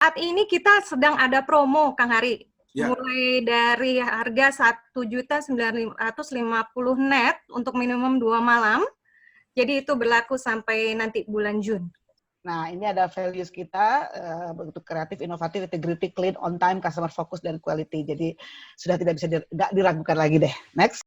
Saat ini kita sedang ada promo, Kang Hari. Ya. Mulai dari harga 1.950.000 net untuk minimum 2 malam. Jadi itu berlaku sampai nanti bulan Jun. Nah, ini ada values kita untuk kreatif, inovatif, integrity, clean, on time, customer focus, dan quality. Jadi sudah tidak bisa diragukan lagi deh. Next.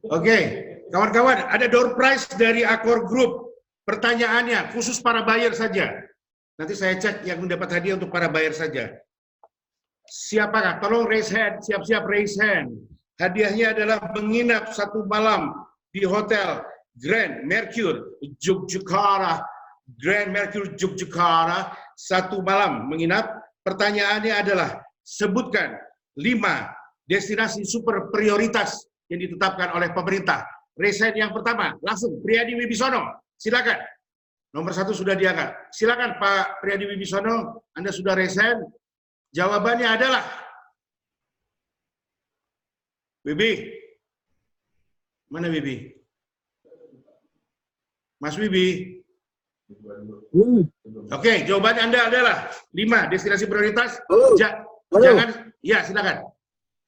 Oke, kawan-kawan, ada door prize dari Accor Group. Pertanyaannya khusus para buyer saja. Nanti saya cek yang mendapat hadiah untuk para buyer saja. Siapakah? Tolong raise hand, siap-siap raise hand. Hadiahnya adalah menginap 1 malam di Hotel Grand Mercure Yogyakarta. Grand Mercure Yogyakarta, 1 malam menginap. Pertanyaannya adalah sebutkan 5 destinasi super prioritas yang ditetapkan oleh pemerintah. Raise hand yang pertama, langsung Priyadi Wibisono, silakan. Nomor 1 sudah diangkat. Silakan Pak Priyadi Wibisono, Anda sudah raise hand. Jawabannya adalah Wibi. Mana Wibi? Mas Wibi. Oke, jawabannya Anda adalah 5 destinasi prioritas. Jangan, ya silakan.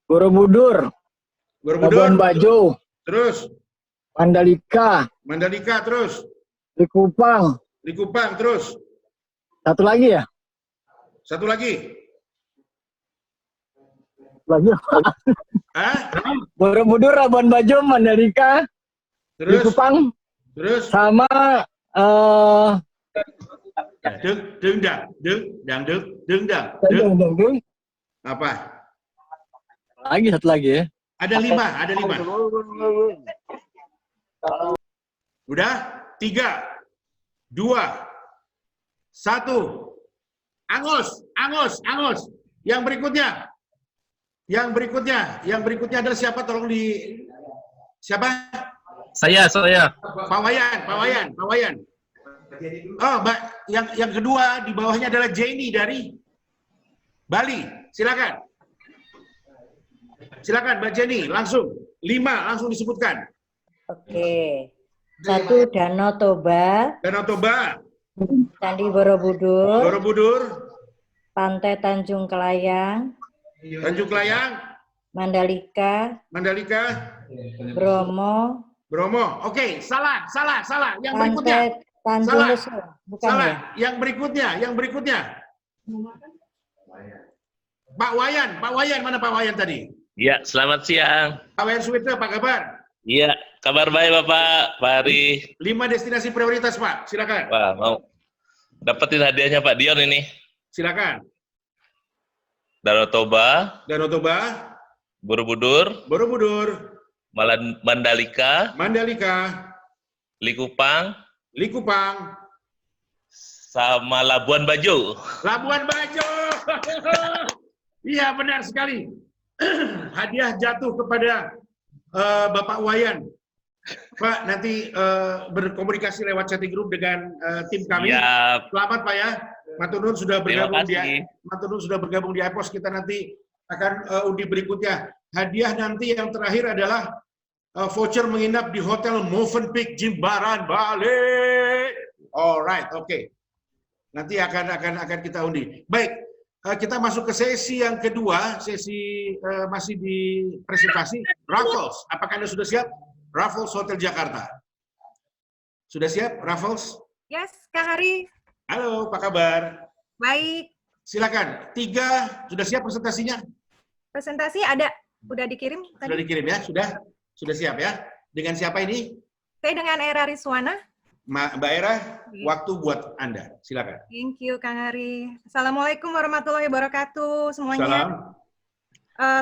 Borobudur. Labuan Bajo, terus Mandalika, terus Likupang, terus satu lagi ya? Satu lagi. Borobudur, Labuan Bajo, Mandalika, terus Likupang, terus sama apa? Satu lagi ya? Ada 5. Udah? 3, 2, 1. Angus. Yang berikutnya adalah siapa? Tolong di siapa? Saya. Pak Wayan. Oh, Mbak, yang kedua di bawahnya adalah Jenny dari Bali. Silakan Mbak Jenny, langsung 5 langsung disebutkan. Oke. 1 Danau Toba. Candi Borobudur. Pantai Tanjung Kelayang. Mandalika. Bromo. Oke, salah. Yang Pantai berikutnya. Tanjung Lesung. Bukan Salah. ya? Yang berikutnya. Pak Wayan, mana Pak Wayan tadi? Iya, selamat siang. Pak Wayan Suwitra, apa kabar? Iya, kabar baik Bapak, Pak Hari. 5 destinasi prioritas, Pak. Silakan. Wah, mau dapetin hadiahnya Pak Dion ini. Silakan. Danau Toba, Borobudur, Mandalika, Likupang, sama Labuan Bajo. Iya, benar sekali. Hadiah jatuh kepada Bapak Wayan. Pak, nanti berkomunikasi lewat chatting group dengan tim kami. Siap. Selamat Pak ya. Matur sudah bergabung di iPos. Kita nanti akan undi berikutnya. Hadiah nanti yang terakhir adalah voucher menginap di Hotel Movenpick Jimbaran, Bali. Alright, oke. Nanti akan kita undi. Baik, kita masuk ke sesi yang kedua, masih di presentasi Raffles. Apakah Anda sudah siap? Raffles Hotel Jakarta. Sudah siap, Raffles? Yes, Kak Hari. Halo, apa kabar? Baik. Silakan. 3, sudah siap presentasinya? Presentasi ada, udah dikirim tadi? Sudah dikirim ya? Sudah siap ya? Dengan siapa ini? Saya dengan Era Rizwana. Mbak Era, waktu buat Anda. Silakan. Thank you, Kang Hari. Assalamualaikum warahmatullahi wabarakatuh semuanya. Salam.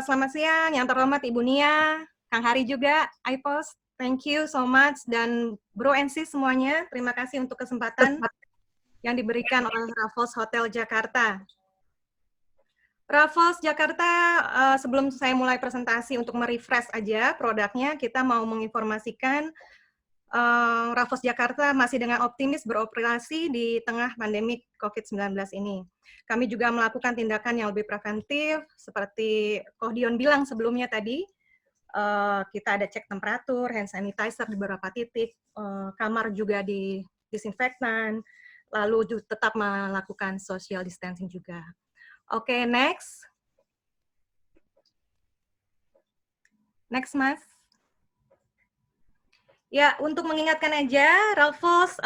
Selamat siang, yang terhormat Ibu Nia, Kang Hari juga, iPost. Thank you so much, dan Bro and Sis semuanya, terima kasih untuk kesempatan yang diberikan oleh Raffles Hotel Jakarta. Raffles Jakarta, sebelum saya mulai presentasi untuk merefresh aja produknya, kita mau menginformasikan Raffles Jakarta masih dengan optimis beroperasi di tengah pandemi COVID-19 ini. Kami juga melakukan tindakan yang lebih preventif, seperti Koh Dion bilang sebelumnya tadi, kita ada cek temperatur, hand sanitizer di beberapa titik, kamar juga di disinfektan, lalu tetap melakukan social distancing juga. Oke, next. Next, Mas. Ya, untuk mengingatkan aja, Raffles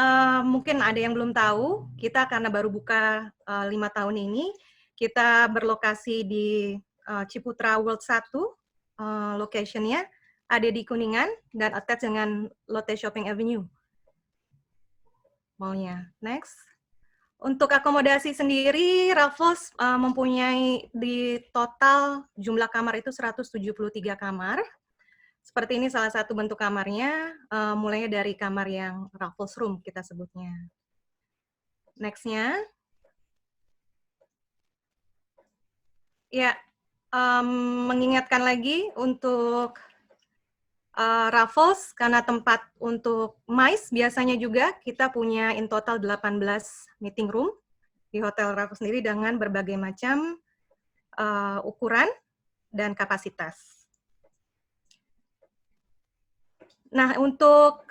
mungkin ada yang belum tahu, kita karena baru buka 5 tahun ini, kita berlokasi di Ciputra World 1, location-nya ada di Kuningan, dan attach dengan Lotte Shopping Avenue. Maunya. Next. Untuk akomodasi sendiri, Raffles mempunyai di total jumlah kamar itu 173 kamar. Seperti ini salah satu bentuk kamarnya, mulainya dari kamar yang Raffles Room kita sebutnya. Next-nya. Ya, mengingatkan lagi untuk Raffles, karena tempat untuk MICE biasanya juga kita punya in total 18 meeting room di Hotel Raffles sendiri dengan berbagai macam ukuran dan kapasitas. Nah, untuk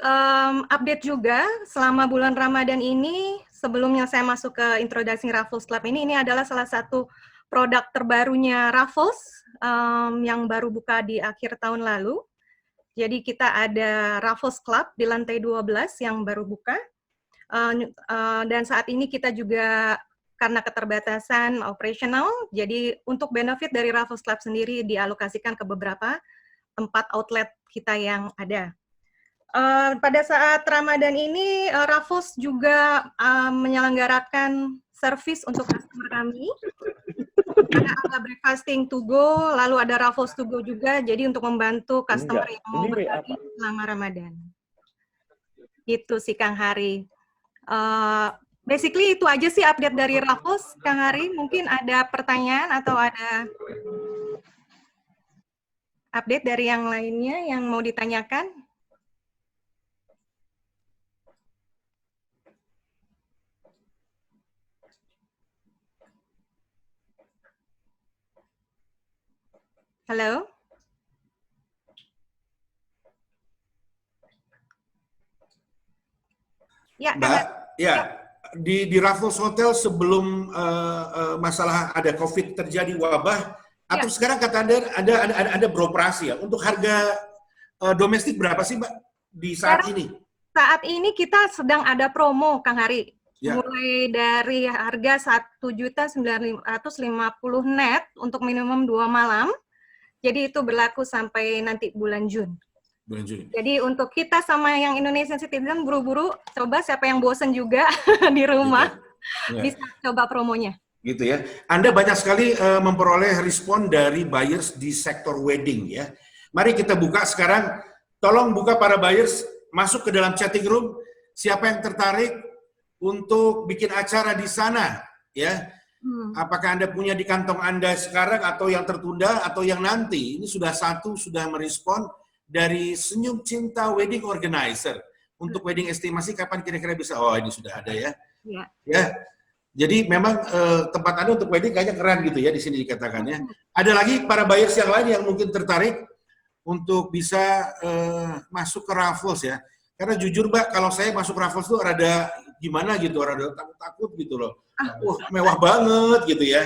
update juga, selama bulan Ramadan ini, sebelumnya saya masuk ke Introducing Raffles Club ini adalah salah satu produk terbarunya Raffles yang baru buka di akhir tahun lalu. Jadi kita ada Raffles Club di lantai 12 yang baru buka. Dan saat ini kita juga, karena keterbatasan operasional, jadi untuk benefit dari Raffles Club sendiri dialokasikan ke beberapa tempat outlet kita yang ada. Pada saat Ramadan ini, Raffles juga menyelenggarakan servis untuk customer kami. Ada ala breakfasting to go, lalu ada Raffles to go juga, jadi untuk membantu customer yang mau berbagi selama Ramadan. Itu sih, Kang Hari. Basically itu aja sih update dari Raffles, Kang Hari. Mungkin ada pertanyaan atau ada update dari yang lainnya yang mau ditanyakan? Halo? Ya, Mbak, ya, di Raffles Hotel sebelum masalah ada COVID terjadi wabah, atau sekarang kata Anda beroperasi ya, untuk harga domestik berapa sih, Mbak, di saat ini? Saat ini kita sedang ada promo, Kang Hari. Ya. Mulai dari harga 1.950.000 net untuk minimum 2 malam. Jadi itu berlaku sampai nanti bulan Juni. Bulan Juni. Jadi untuk kita sama yang Indonesian citizen, buru-buru coba siapa yang bosen juga di rumah, gitu. Ya. bisa coba promonya. Gitu ya. Anda banyak sekali memperoleh respon dari buyers di sektor wedding ya. Mari kita buka sekarang. Tolong buka para buyers, masuk ke dalam chatting room. Siapa yang tertarik untuk bikin acara di sana ya? Apakah Anda punya di kantong Anda sekarang atau yang tertunda atau yang nanti? Ini sudah merespon dari Senyum Cinta Wedding Organizer. Untuk wedding estimasi kapan kira-kira bisa? Oh, ini sudah ada ya. Ya. Jadi memang tempat Anda untuk wedding kayaknya keren gitu ya di sini dikatakannya. Ada lagi para buyers yang lain yang mungkin tertarik untuk bisa masuk ke Raffles ya. Karena jujur Mbak, kalau saya masuk Raffles tuh rada gimana gitu, rada takut-takut gitu loh. Mewah banget gitu ya.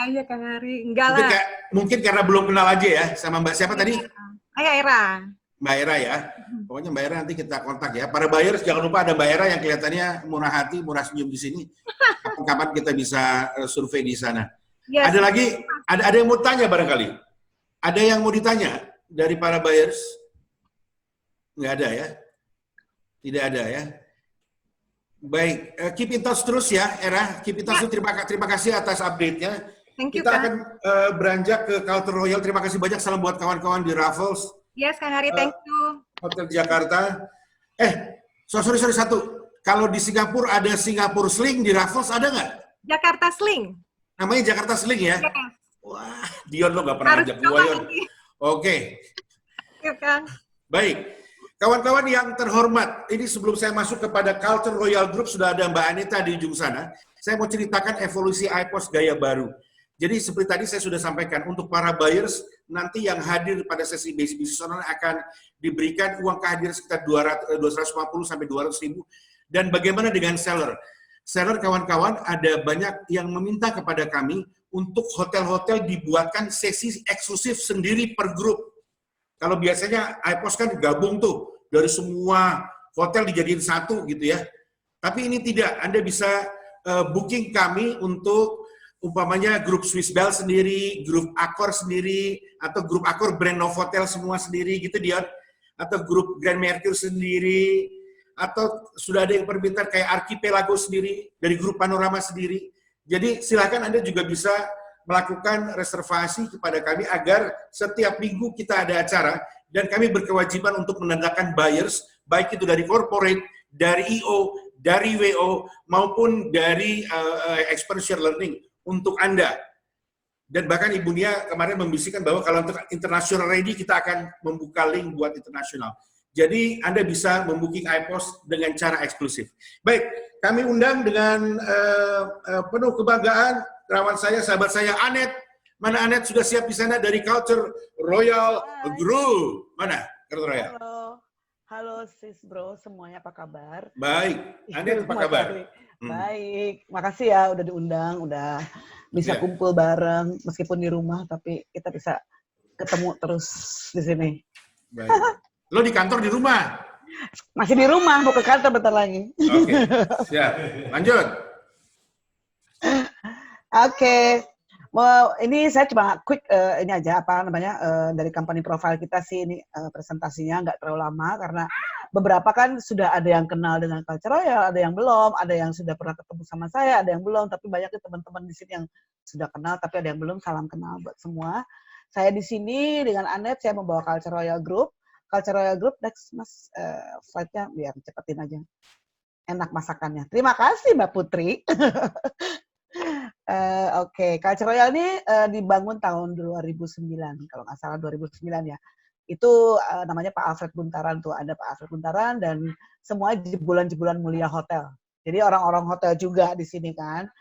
Iya, Kang Hari. Enggak lah. Mungkin karena belum kenal aja ya sama Mbak siapa tadi? Saya Era. Mbak Era ya. Pokoknya Mbak Era nanti kita kontak ya. Para buyers jangan lupa ada Mbak Era yang kelihatannya murah hati, murah senyum di sini. Kapan-kapan kita bisa survei di sana. Yes. Ada lagi, ada yang mau tanya barangkali? Ada yang mau ditanya dari para buyers? Nggak ada ya? Tidak ada ya? Baik, keep in touch terus ya, Era. Keep in touch. Terima kasih atas update-nya. Thank you, Kita Kak. akan beranjak ke Culture Royal. Terima kasih banyak. Salam buat kawan-kawan di Raffles Yes, Kang Hari, thank you. Hotel Jakarta. Sorry satu. Kalau di Singapura ada Singapura Sling, di Raffles ada nggak? Jakarta Sling. Namanya Jakarta Sling ya? Yes. Wah, Dion lo nggak pernah Harus ajak coba gua, Yon. nanti. Oke, Yuk, Kang. baik. Kawan-kawan yang terhormat, ini sebelum saya masuk kepada Culture Royal Group, sudah ada Mbak Anita di ujung sana. Saya mau ceritakan evolusi iPOS gaya baru. Jadi seperti tadi saya sudah sampaikan, untuk para buyers, nanti yang hadir pada sesi basic business owner akan diberikan uang kehadiran sekitar 250 sampai 200 ribu. Dan bagaimana dengan seller? Seller kawan-kawan ada banyak yang meminta kepada kami untuk hotel-hotel dibuatkan sesi eksklusif sendiri per grup. Kalau biasanya iPOS kan gabung tuh, dari semua hotel dijadiin satu gitu ya. Tapi ini tidak, Anda bisa booking kami untuk umpamanya grup Swiss Bell sendiri, grup Accor sendiri, atau grup Accor Brand Novotel semua sendiri gitu dia, atau grup Grand Mercure sendiri, atau sudah ada yang permintaan kayak Archipelago sendiri, dari grup Panorama sendiri. Jadi silakan Anda juga bisa melakukan reservasi kepada kami agar setiap minggu kita ada acara dan kami berkewajiban untuk menandakan buyers, baik itu dari corporate, dari EO, dari WO, maupun dari experiential learning untuk Anda. Dan bahkan Ibu Nia kemarin membisikkan bahwa kalau untuk international ready kita akan membuka link buat internasional. Jadi Anda bisa membooking iPOS dengan cara eksklusif. Baik, kami undang dengan penuh kebanggaan kawan saya, sahabat saya, Anet. Mana Anet sudah siap di sana dari Culture Royal Group? Mana Culture Royal? Halo sis bro, semuanya apa kabar? Baik, Anet apa kabar? Baik, makasih ya udah diundang, udah bisa kumpul bareng meskipun di rumah, tapi kita bisa ketemu terus di sini. Baik. Lo di kantor di rumah? Masih di rumah, mau ke kantor bentar lagi. Oke, siap. Lanjut. Oke. Ini saya cuma quick ini aja dari company profile kita sih ini presentasinya nggak terlalu lama karena beberapa kan sudah ada yang kenal dengan Culture Royal, ada yang belum, ada yang sudah pernah ketemu sama saya, ada yang belum, tapi banyak teman-teman di sini yang sudah kenal tapi ada yang belum. Salam kenal buat semua. Saya di sini dengan Anet, saya membawa Culture Royal Group. Culture Royal Group, next Mas, slide-nya biar cepetin aja. Enak masakannya. Terima kasih Mbak Putri. Oke, Culture Royal ini dibangun tahun 2009, kalau nggak salah 2009 ya. Itu namanya Pak Alfred Buntaran tuh, ada Pak Alfred Buntaran dan semua jebolan-jebolan mulia hotel. Jadi orang-orang hotel juga di sini kan.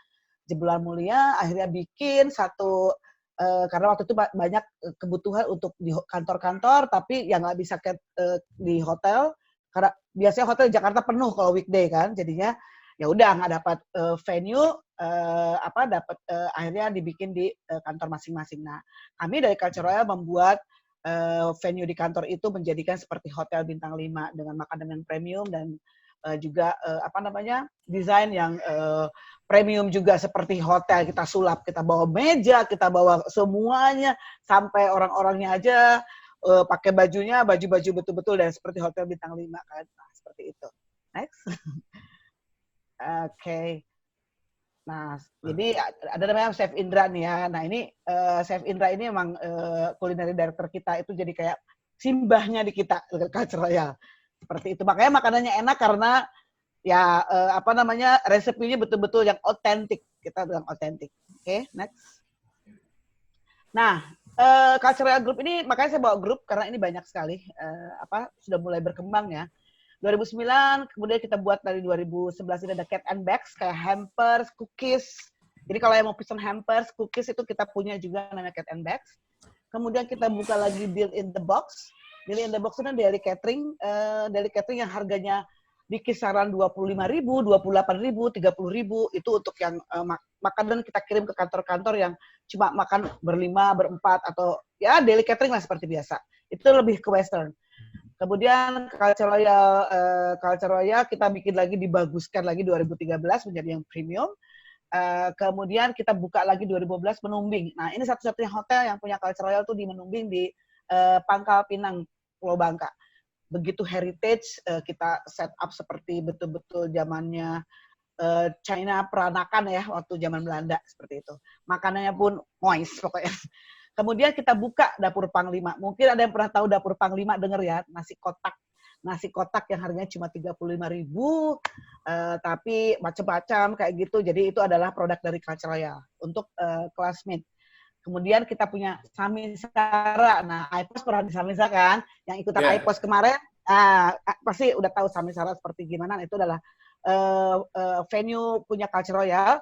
Jebolan mulia akhirnya bikin satu karena waktu itu banyak kebutuhan untuk di kantor-kantor, tapi yang nggak bisa di hotel karena biasanya hotel Jakarta penuh kalau weekday kan, jadinya ya udah nggak dapat venue, akhirnya dibikin di kantor masing-masing. Nah, kami dari Culture Royal membuat venue di kantor itu menjadikan seperti hotel bintang 5 dengan makanan yang premium dan juga desain yang premium juga seperti hotel. Kita sulap, kita bawa meja, kita bawa semuanya sampai orang-orangnya aja pakai bajunya baju-baju betul-betul dan seperti hotel bintang 5 kan. Nah, seperti itu. Next. Oke. Nah, jadi ada namanya Chef Indra nih ya. Nah, ini Chef Indra ini emang culinary director kita, itu jadi kayak simbahnya di kita Culture Royal. Seperti itu. Makanya makanannya enak karena ya resepinya betul-betul yang otentik. Kita bilang otentik. Oke, next. Nah, Culture Royal Group ini makanya saya bawa grup karena ini banyak sekali sudah mulai berkembang ya. 2009, kemudian kita buat dari 2011 ini ada Cat and Bags, kayak hampers, cookies. Jadi kalau yang mau pesen hampers, cookies itu kita punya juga namanya Cat and Bags. Kemudian kita buka lagi Deal in the Box. Deal in the Box itu daily catering yang harganya di kisaran 25.000, 28.000, 30.000 itu untuk yang makanan kita kirim ke kantor-kantor yang cuma makan berlima, berempat atau ya daily catering lah seperti biasa. Itu lebih ke western. Kemudian Culture Royal kita bikin lagi, dibaguskan lagi 2013 menjadi yang premium. Kemudian kita buka lagi 2015 Menumbing. Nah, ini satu-satunya hotel yang punya Culture Royal tuh di Menumbing di Pangkal Pinang, Pulau Bangka. begitu heritage, kita set up seperti betul-betul zamannya China peranakan ya, waktu zaman Belanda seperti itu. Makanannya pun moist pokoknya. Kemudian kita buka dapur Panglima. Mungkin ada yang pernah tahu dapur Panglima, denger ya, nasi kotak yang harganya cuma 35.000, tapi macam-macam kayak gitu. Jadi itu adalah produk dari Culture Royal untuk classmate. Kemudian kita punya Samisara. Nah, IPOS pernah di Samisara kan? Yang ikutan IPOS kemarin, pasti udah tahu Samisara seperti gimana. Nah, itu adalah venue punya Culture Royal.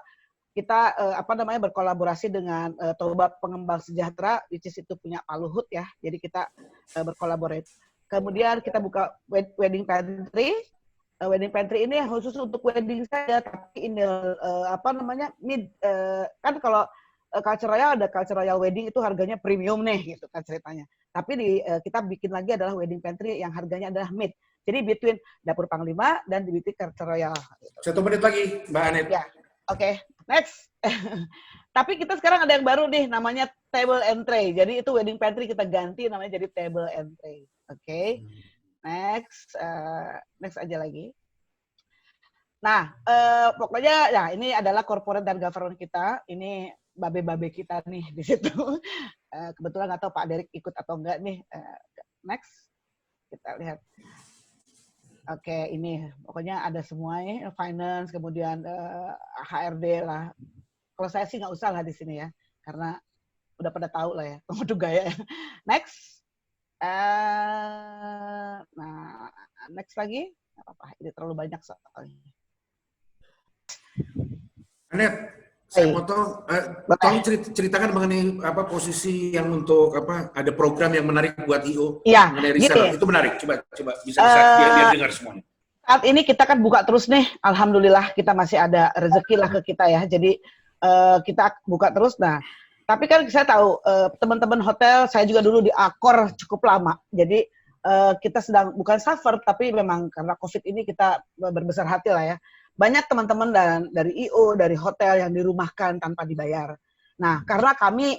Kita berkolaborasi dengan Toba Pengembang Sejahtera, which is itu punya Pak Luhut ya. Jadi kita berkolaborasi. Kemudian kita buka wedding pantry. Wedding pantry ini khusus untuk wedding saja, tapi ini kan kalau Culture Royal ada Culture Royal wedding itu harganya premium nih gitu kan ceritanya. Tapi kita bikin lagi adalah wedding pantry yang harganya adalah mid. Jadi between dapur Panglima dan di Culture Royal. 1 menit lagi, Mbak Anet. Ya, oke. Next. Tapi kita sekarang ada yang baru nih, namanya table and tray. Jadi itu wedding pantry kita ganti namanya jadi table and tray. Oke. Next. Next aja lagi. Nah, pokoknya ya ini adalah corporate dan government kita. Ini babe-babe kita nih di situ. Kebetulan nggak tahu Pak Derik ikut atau enggak nih. Next. Kita lihat. Oke, ini pokoknya ada semua ya, finance, kemudian HRD lah. Kalau saya sih nggak usah lah di sini ya, karena udah pada tahu lah ya, mutu gaya. Next. Nah, next lagi. Nggak apa-apa, ini terlalu banyak soalnya. Anet, saya potong. Tolong ceritakan mengenai posisi yang untuk ada program yang menarik buat IO mengenai reseller. Itu menarik. Coba bisa biar dengar semuanya. Saat ini kita kan buka terus nih. Alhamdulillah kita masih ada rezeki lah ke kita ya. Jadi kita buka terus. Nah, tapi kan saya tahu teman-teman hotel, saya juga dulu di Accor cukup lama. Jadi kita sedang bukan suffer, tapi memang karena COVID ini kita berbesar hati lah ya. Banyak teman-teman dari IO, dari hotel yang dirumahkan tanpa dibayar. Nah, karena kami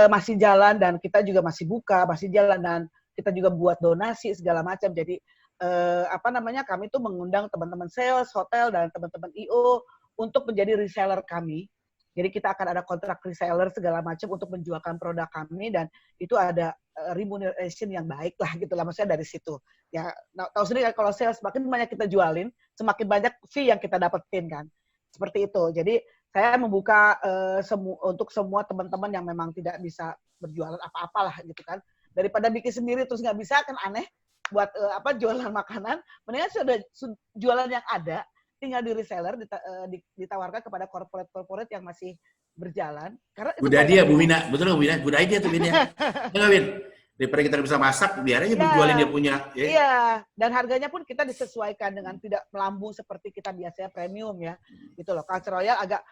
masih jalan dan kita juga masih buka, masih jalan dan kita juga buat donasi segala macam. Jadi kami tuh mengundang teman-teman sales, hotel dan teman-teman IO untuk menjadi reseller kami. Jadi kita akan ada kontrak reseller segala macam untuk menjualkan produk kami dan itu ada remuneration yang baik lah gitu lah, maksudnya dari situ. Ya tahu sendiri kalau sales semakin banyak kita jualin, semakin banyak fee yang kita dapetin kan. Seperti itu. Jadi saya membuka untuk semua teman-teman yang memang tidak bisa berjualan apa-apalah gitu kan. Daripada bikin sendiri terus nggak bisa kan aneh buat jualan makanan, mendingan sudah jualan yang ada tinggal di reseller ditawarkan kepada corporate yang masih berjalan. Karena good idea Bu Wina, betul nggak Bu Wina? Good idea tuh Wina. Enggak Win? Daripada kita bisa masak, biar aja jualin dia punya. Ya. Iya, dan harganya pun kita disesuaikan dengan tidak melambung seperti kita biasanya premium ya. Gitu loh. Culture Royal agak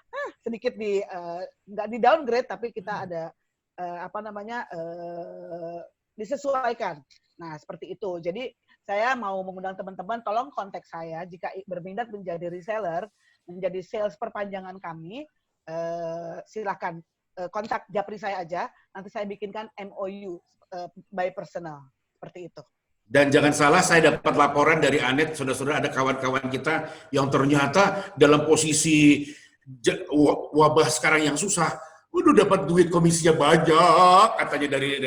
sedikit nggak di downgrade, tapi kita ada disesuaikan. Nah, seperti itu. Jadi saya mau mengundang teman-teman, tolong kontak saya jika berminat menjadi reseller, menjadi sales perpanjangan kami, silakan kontak Japri saya aja, nanti saya bikinkan MOU by personal, seperti itu. Dan jangan salah, saya dapat laporan dari Anet, saudara-saudara, ada kawan-kawan kita yang ternyata dalam posisi wabah sekarang yang susah, udah dapat duit komisinya banyak katanya dari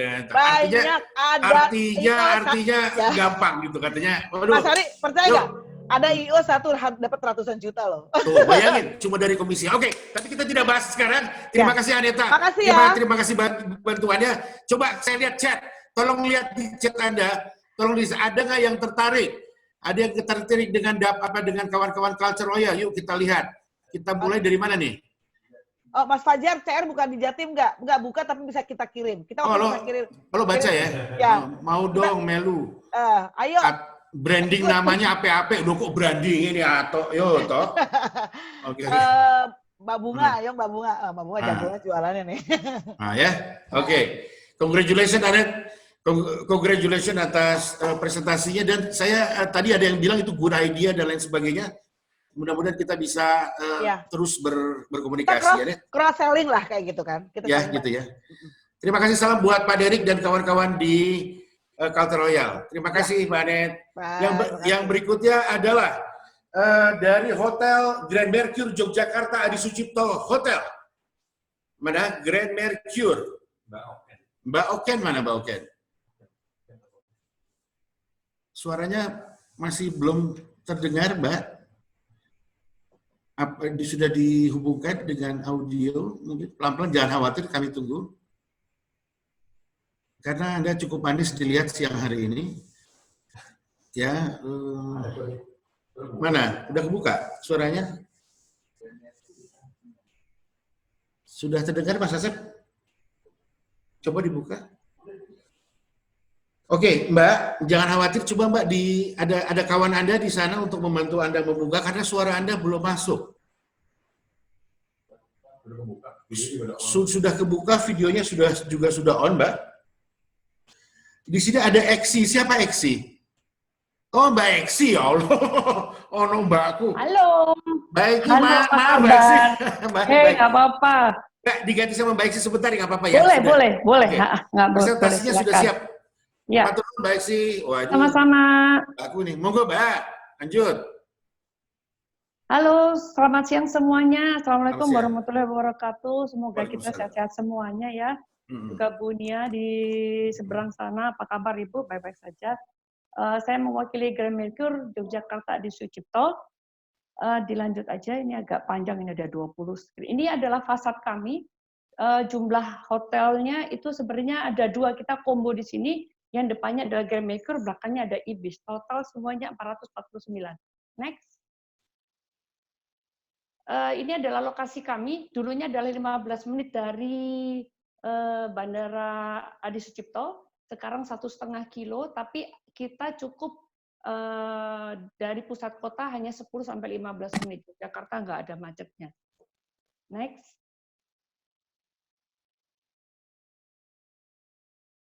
artinya gampang gitu katanya. Waduh. Mas Ari percaya nggak? Ada IO satu dapat ratusan juta loh. Tuh, bayangin cuma dari komisi. Oke, tapi kita tidak bahas sekarang. Terima kasih Aneta. Makasih ya. Terima kasih bantuannya. Coba saya lihat chat. Tolong lihat di chat Anda. Tolong ada nggak yang tertarik? Ada yang tertarik dengan dengan kawan-kawan Culture Royal? Yuk kita lihat. Kita mulai dari mana nih? Oh, Mas Fajar, CR bukan di Jatim nggak? Nggak buka, tapi bisa kita kirim. Kita bisa kirim. Lo baca ya? Ya. Mau dong, Melu. Ayo. Branding namanya apa-apa. Udah kok branding ini, atau yo, toh. Oke. Mbak Bunga, ayo Mbak Bunga. Mbak Bunga jagonya jualannya nih. Ya. Oke. Congratulations, Anet. Congratulations atas presentasinya. Dan saya tadi ada yang bilang itu good idea dan lain sebagainya. Mudah-mudahan kita bisa terus berkomunikasi. Cross selling lah kayak gitu kan. Kita gitu ya. Terima kasih, salam buat Pak Derik dan kawan-kawan di Culture Royal. Terima kasih, Mbak Anet. Yang Baik, berikutnya adalah dari Hotel Grand Mercure Yogyakarta Adi Sucipto Hotel. Mana? Grand Mercure. Mbak Oken mana Mbak Oken? Suaranya masih belum terdengar, Mbak. Apa sudah dihubungkan dengan audio? Mungkin pelan-pelan, jangan khawatir, kami tunggu. Karena Anda cukup manis dilihat siang hari ini. Ya, mana? Udah kebuka suaranya? Sudah terdengar, Mas Asep? Coba dibuka. Oke, Mbak, jangan khawatir. Coba Mbak, ada kawan Anda di sana untuk membantu Anda membuka karena suara Anda belum masuk. Sudah kebuka, videonya juga sudah on, Mbak. Di sini ada Eksi. Siapa Eksi? Oh, Mbak Eksi, ya Allah. Oh, no, Mbakku. Halo. Baik, Halo, maaf, apa Mbak Eksi. kabar? Hei, nggak apa-apa. Nggak, diganti sama Mbak Eksi sebentar, nggak apa-apa ya? Boleh, Sudah. boleh. Oke. Nggak boleh. Presentasinya sudah siap. Ya, Matur nuwun, Mbak Eksi. Wah, ini sama-sama. aku nih. Monggo, Mbak. Lanjut. Halo, selamat siang semuanya. Assalamualaikum Selamat siang. warahmatullahi wabarakatuh. Semoga kita Waalaikumsalam. sehat-sehat semuanya ya. Juga Bu Nia di seberang sana, apa kabar Ibu? Baik-baik saja. Saya mewakili Grand Mercure Yogyakarta Adi Sucipto. Dilanjut aja, ini agak panjang, ini ada 20 screen. Ini adalah fasad kami. Jumlah hotelnya itu sebenarnya ada 2, kita combo di sini. Yang depannya adalah Grand Mercure, belakangnya ada Ibis. Total semuanya 449. Next. Ini adalah lokasi kami. Dulunya adalah 15 menit dari Bandara Adi Sucipto. Sekarang 1,5 kilo, tapi kita cukup dari pusat kota hanya 10-15 menit. Jakarta nggak ada macetnya. Next.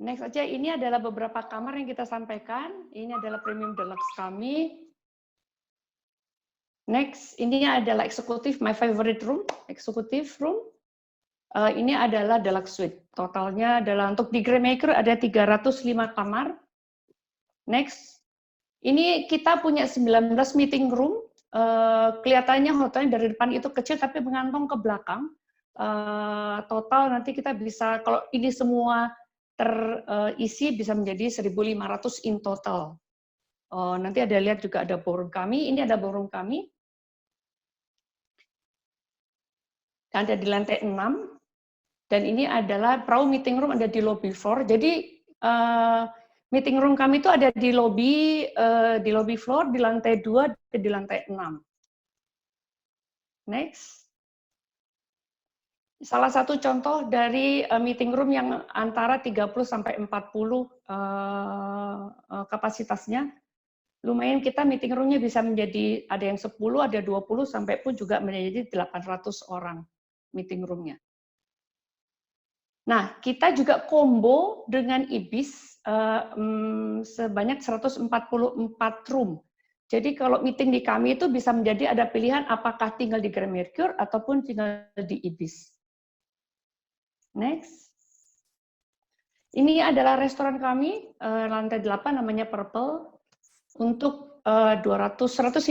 Next aja, ini adalah beberapa kamar yang kita sampaikan. Ini adalah premium deluxe kami. Next, ini adalah eksekutif, my favorite room, eksekutif room. Ini adalah deluxe suite. Totalnya adalah untuk di Grand Mercure ada 305 kamar. Next, ini kita punya 19 meeting room. Kelihatannya hotelnya dari depan itu kecil, tapi mengantung ke belakang. Total nanti kita bisa, kalau ini semua terisi bisa menjadi 1.500 in total. Nanti ada lihat juga ada ballroom kami. Ini ada ballroom kami. Ada di lantai 6. Dan ini adalah perahu meeting room ada di lobby 4. Jadi meeting room kami itu ada di lobby floor, di lantai 2, dan di lantai 6. Next. Salah satu contoh dari meeting room yang antara 30-40 kapasitasnya. Lumayan kita meeting room-nya bisa menjadi, ada yang 10, ada 20, sampai pun juga menjadi 800 orang meeting room-nya. Nah, kita juga combo dengan Ibis sebanyak 144 room. Jadi kalau meeting di kami itu bisa menjadi ada pilihan apakah tinggal di Grand Mercure ataupun tinggal di Ibis. Next. Ini adalah restoran kami, lantai 8 namanya Purple. Untuk 150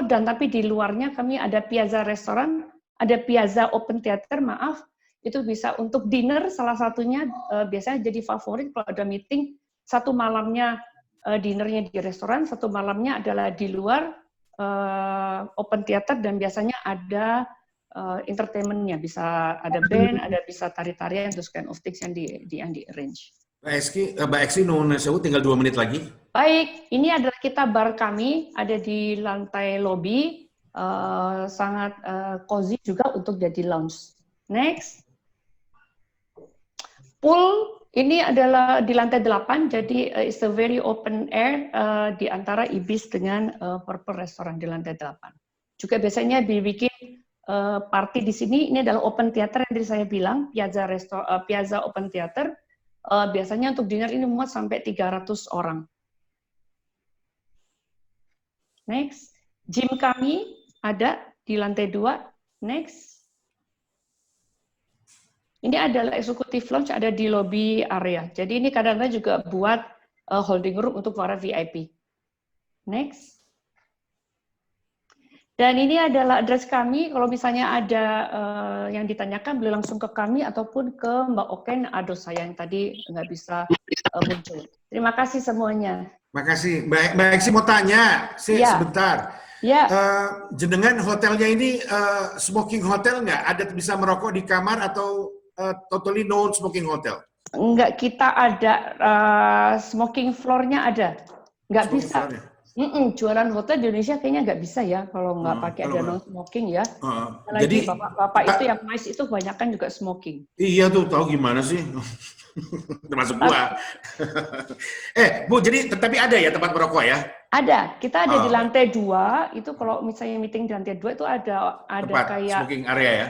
dan tapi di luarnya kami ada Piazza restoran, ada Piazza open theater, maaf. Itu bisa untuk dinner, salah satunya biasanya jadi favorit kalau ada meeting, satu malamnya dinernya di restoran, satu malamnya adalah di luar open theater, dan biasanya ada entertainment-nya, bisa ada band, ada bisa tari-tarian, those kind of things yang di arrange. Mbak Eksi, nuhun sewu, tinggal 2 menit lagi. Baik, ini adalah kita bar kami, ada di lantai lobby, sangat cozy juga untuk jadi lounge. Next. Pool ini adalah di lantai 8, jadi it's a very open air di antara Ibis dengan Purple Restaurant di lantai 8. Juga biasanya dibikin party di sini, ini adalah open theater yang tadi saya bilang, Piazza Open Theater. Biasanya untuk dinner ini muat sampai 300 orang. Next. Gym kami ada di lantai 2. Next. Ini adalah executive lounge ada di lobby area. Jadi ini kadang-kadang juga buat holding room untuk para VIP. Next. Dan ini adalah address kami. Kalau misalnya ada yang ditanyakan, boleh langsung ke kami ataupun ke Mbak Oken atau saya yang tadi nggak bisa muncul. Terima kasih semuanya. Makasih. Mbak Eksi mau tanya, Ya. sebentar. Ya. Jenengan hotelnya ini smoking hotel nggak? Ada bisa merokok di kamar atau totally no smoking hotel? Enggak, kita ada smoking floor-nya ada. Nggak Smoking bisa. floor-nya? Jualan hotel di Indonesia kayaknya nggak bisa ya kalau nggak pakai ada non smoking ya. Jadi Apalagi bapak-bapak itu yang mais itu kebanyakan juga smoking. Iya tuh, tahu gimana sih? Termasuk gua. Bu, jadi tapi ada ya tempat merokok ya? Ada, kita ada di lantai 2. Itu kalau misalnya meeting di lantai 2 itu ada tempat kayak smoking area ya.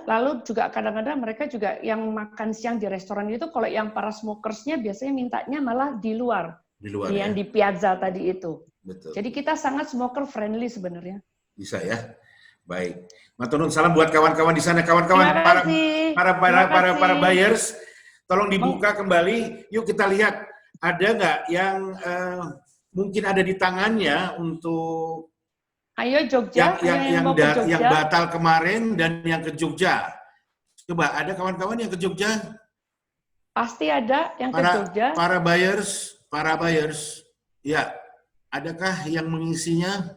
Lalu juga kadang-kadang mereka juga yang makan siang di restoran itu kalau yang para smokersnya biasanya mintanya malah di luar. Di luar yang ya? di piazza tadi itu. Betul. Jadi kita sangat smoker friendly sebenarnya. Bisa ya. Baik. Matur nuwun salam buat kawan-kawan di sana, kawan-kawan para buyers, tolong dibuka kembali. Yuk kita lihat ada nggak yang mungkin ada di tangannya untuk Ayo Jogja, yang batal kemarin dan yang ke Jogja. Coba ada kawan-kawan yang ke Jogja? Pasti ada yang ke Jogja. Para buyers, ya, adakah yang mengisinya?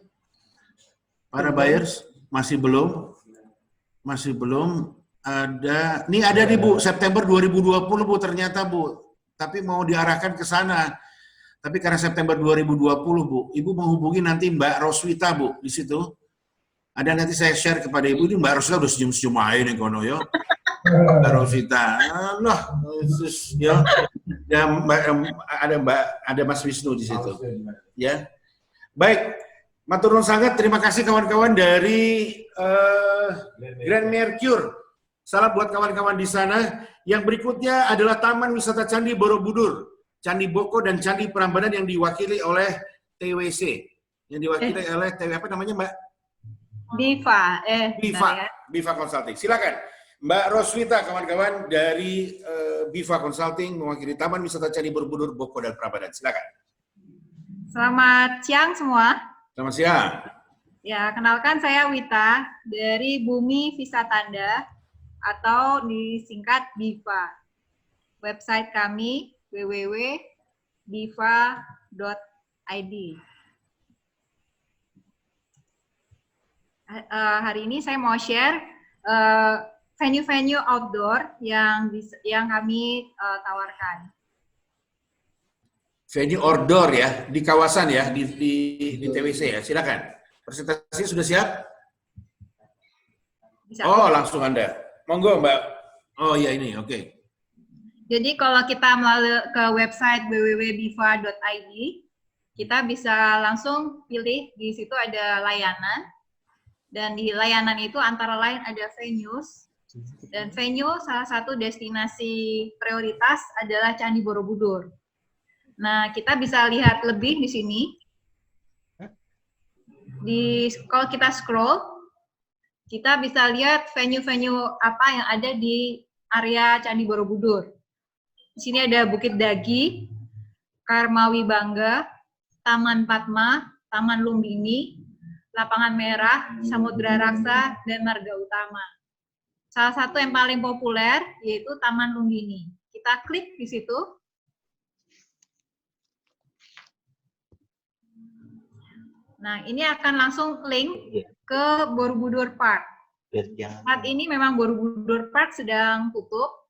Para buyers masih belum ada. Nih ada nih Bu, September 2020 Bu ternyata Bu. Tapi mau diarahkan ke sana. Tapi karena September 2020 Bu, Ibu menghubungi nanti Mbak Roswita Bu di situ. Ada nanti saya share kepada Ibu, ini Mbak Roswita udah senyum-senyum aja nih kono yo. Mbak Roswita, Allah, ya. Ada Mas Wisnu di situ. Ya. Baik, matur nuwun sangat, terima kasih kawan-kawan dari Grand Mercure. Salam buat kawan-kawan di sana. Yang berikutnya adalah Taman Wisata Candi Borobudur, Candi Boko dan Candi Prambanan yang diwakili oleh TWC. Yang diwakili oleh apa namanya Mbak? Biva Consulting. Silakan. Mbak Roswita, kawan-kawan dari Biva Consulting mewakili Taman Wisata Candi Borobudur, Boko dan Prambanan. Silakan. Selamat siang semua. Selamat siang. Ya, kenalkan saya Wita dari Bumi Visatanda atau disingkat Biva. Website kami www.biva.id. Hari ini saya mau share venue-venue outdoor yang kami tawarkan. Venue outdoor ya, di kawasan ya, di TWC ya. Silakan. Presentasi sudah siap? Bisa. Oh, langsung Anda. Monggo, Mbak. Oh, ya ini, oke. Jadi kalau kita melalui ke website www.biva.id, kita bisa langsung pilih, di situ ada layanan, dan di layanan itu antara lain ada venues, dan venue salah satu destinasi prioritas adalah Candi Borobudur. Nah, kita bisa lihat lebih di sini. Kalau kita scroll, kita bisa lihat venue-venue apa yang ada di area Candi Borobudur. Di sini ada Bukit Dagi, Karmawi Bangga, Taman Padma, Taman Lumbini, Lapangan Merah, Samudra Raksa, dan Marga Utama. Salah satu yang paling populer yaitu Taman Lumbini. Kita klik di situ. Nah, ini akan langsung link ke Borobudur Park. Saat ini memang Borobudur Park sedang tutup.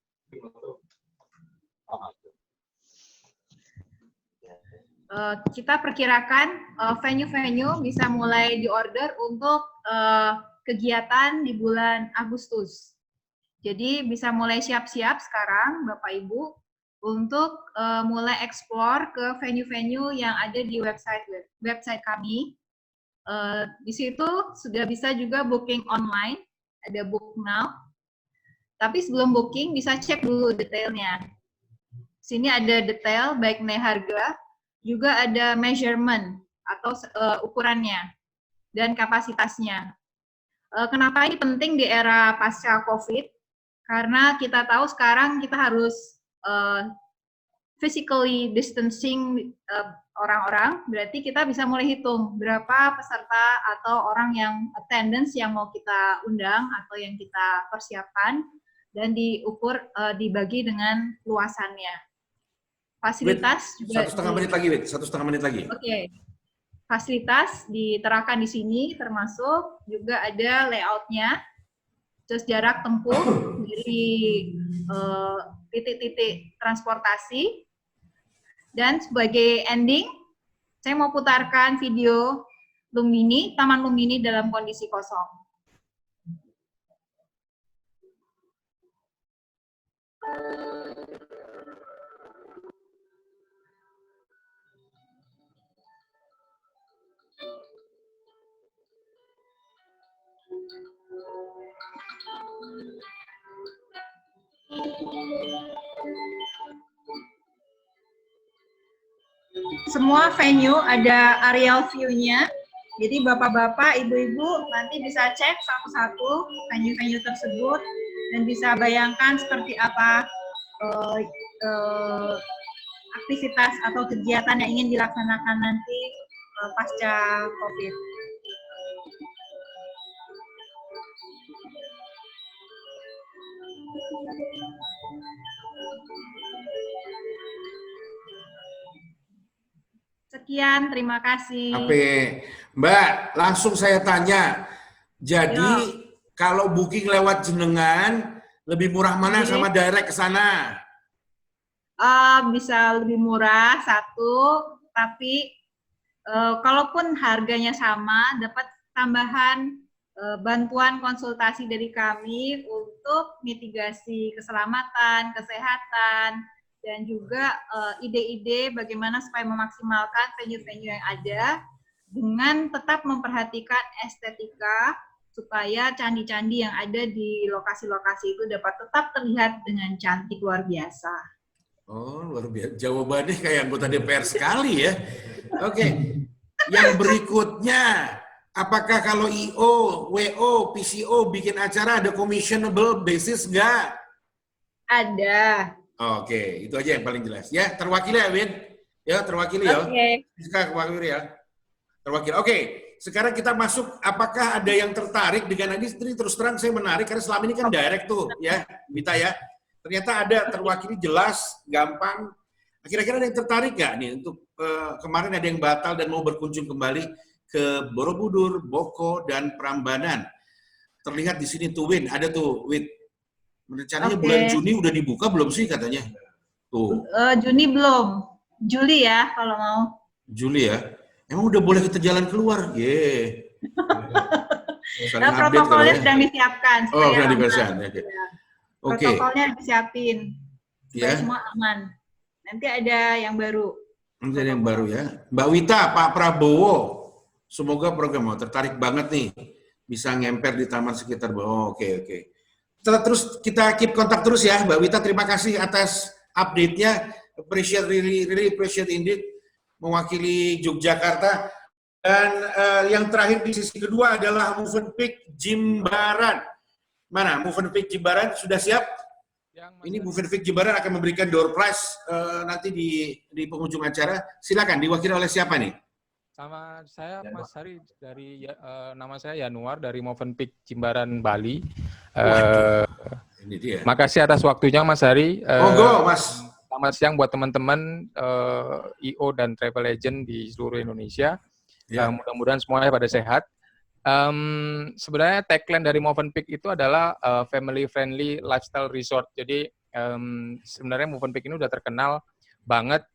Kita perkirakan venue-venue bisa mulai diorder untuk kegiatan di bulan Agustus. Jadi bisa mulai siap-siap sekarang, Bapak Ibu, untuk mulai explore ke venue-venue yang ada di website kami. Di situ sudah bisa juga booking online, ada Book Now. Tapi sebelum booking bisa cek dulu detailnya. Sini ada detail baik nilai harga, juga ada measurement atau ukurannya dan kapasitasnya. Kenapa ini penting di era pasca COVID? Karena kita tahu sekarang kita harus physically distancing orang-orang, berarti kita bisa mulai hitung berapa peserta atau orang yang attendance yang mau kita undang atau yang kita persiapkan, dan diukur, dibagi dengan luasannya. Fasilitas juga 1,5 menit lagi, Wit. 1,5 menit lagi. Oke. Fasilitas diterapkan di sini, termasuk juga ada layout-nya, terus jarak tempuh dari titik-titik transportasi. Dan sebagai ending, saya mau putarkan video Lumini, Taman Lumini dalam kondisi kosong. Semua venue ada aerial view-nya, jadi bapak-bapak, ibu-ibu nanti bisa cek satu-satu venue-venue tersebut dan bisa bayangkan seperti apa aktivitas atau kegiatan yang ingin dilaksanakan nanti pasca COVID. Sekian, terima kasih. Mbak, langsung saya tanya. Jadi kalau booking lewat jenengan, lebih murah mana sama direct ke sana? Bisa lebih murah, satu, tapi kalaupun harganya sama, dapat tambahan bantuan konsultasi dari kami untuk mitigasi keselamatan, kesehatan, dan juga ide-ide bagaimana supaya memaksimalkan venue-venue yang ada dengan tetap memperhatikan estetika supaya candi-candi yang ada di lokasi-lokasi itu dapat tetap terlihat dengan cantik luar biasa. Oh, luar biasa. Jawabannya kayak anggota DPR sekali ya. Oke. Yang berikutnya, apakah kalau IO, WO, PCO bikin acara ada commissionable basis nggak? Ada. Oke, itu aja yang paling jelas. Ya, terwakili ya, Win? Ya, terwakili ya. Oke. Terwakili ya. Terwakili. Oke, sekarang kita masuk, apakah ada yang tertarik dengan ini? Terus terang saya menarik, karena selama ini kan direct tuh, ya, Mita ya. Ternyata ada terwakili jelas, gampang. Kira-kira ada yang tertarik nggak nih untuk kemarin ada yang batal dan mau berkunjung kembali ke Borobudur, Boko, dan Prambanan. Terlihat di sini tuh, Win, ada tuh, Win. Rencananya bulan Juni udah dibuka belum sih katanya? Tuh. Juni belum. Juli ya kalau mau. Juli ya? Emang udah boleh kita jalan keluar? Ye. Protokolnya sedang disiapkan. Oh, sedang disiapkan. Oke. Protokolnya disiapin. Supaya Ya. semua aman. Nanti ada yang baru. Nanti ada yang baru ya. Mbak Wita, Pak Prabowo, semoga program tertarik banget nih. Bisa ngemper di taman sekitar. Oh, oke. Terus kita keep kontak terus ya, Mbak Wita. Terima kasih atas update-nya. Appreciate, really appreciate indeed. Mewakili Yogyakarta. Dan yang terakhir di sisi kedua adalah Movenpick Jimbaran. Mana? Movenpick Jimbaran sudah siap? Ini Movenpick Jimbaran akan memberikan door prize nanti di penghujung acara. Silakan, diwakili oleh siapa nih? Sama saya Mas Hari dari nama saya Yanuar dari Movenpick Jimbaran Bali. Ini dia. Makasih atas waktunya Mas Hari. Monggo, Mas. Selamat siang buat teman-teman IO dan travel agent di seluruh Indonesia. Ya. Mudah-mudahan semuanya pada sehat. Sebenarnya tagline dari Movenpick itu adalah family friendly lifestyle resort. Jadi sebenarnya Movenpick ini udah terkenal banget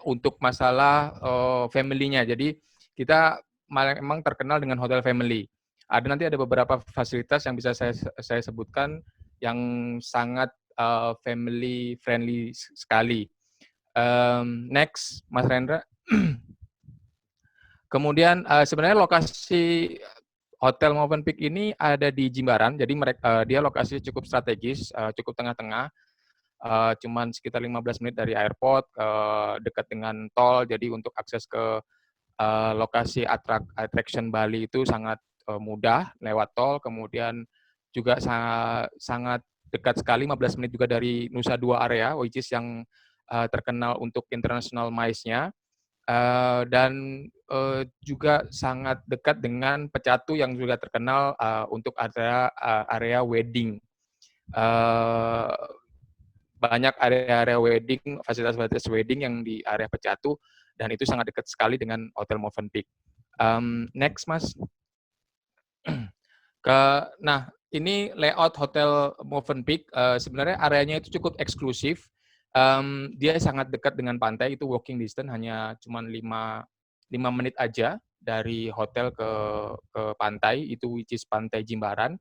untuk masalah family-nya. Jadi kita memang terkenal dengan hotel family. Nanti ada beberapa fasilitas yang bisa saya sebutkan yang sangat family friendly sekali. Next, Mas Rendra. Kemudian sebenarnya lokasi Hotel Movenpick ini ada di Jimbaran, jadi dia lokasi cukup strategis, cukup tengah-tengah, cuman sekitar 15 menit dari airport, dekat dengan tol, jadi untuk akses ke lokasi attraction Bali itu sangat mudah lewat tol, kemudian juga sangat dekat sekali, 15 menit juga dari Nusa Dua area, which is yang terkenal untuk international MICE-nya. Dan juga sangat dekat dengan Pecatu yang juga terkenal untuk area wedding. Banyak area-area wedding, fasilitas-fasilitas wedding yang di area Pecatu, dan itu sangat dekat sekali dengan Hotel Movenpick. Next, Mas. Nah, ini layout Hotel Movenpick. Sebenarnya areanya itu cukup eksklusif. Dia sangat dekat dengan pantai, itu walking distance, hanya cuma 5 menit aja dari hotel ke pantai, itu which is Pantai Jimbaran.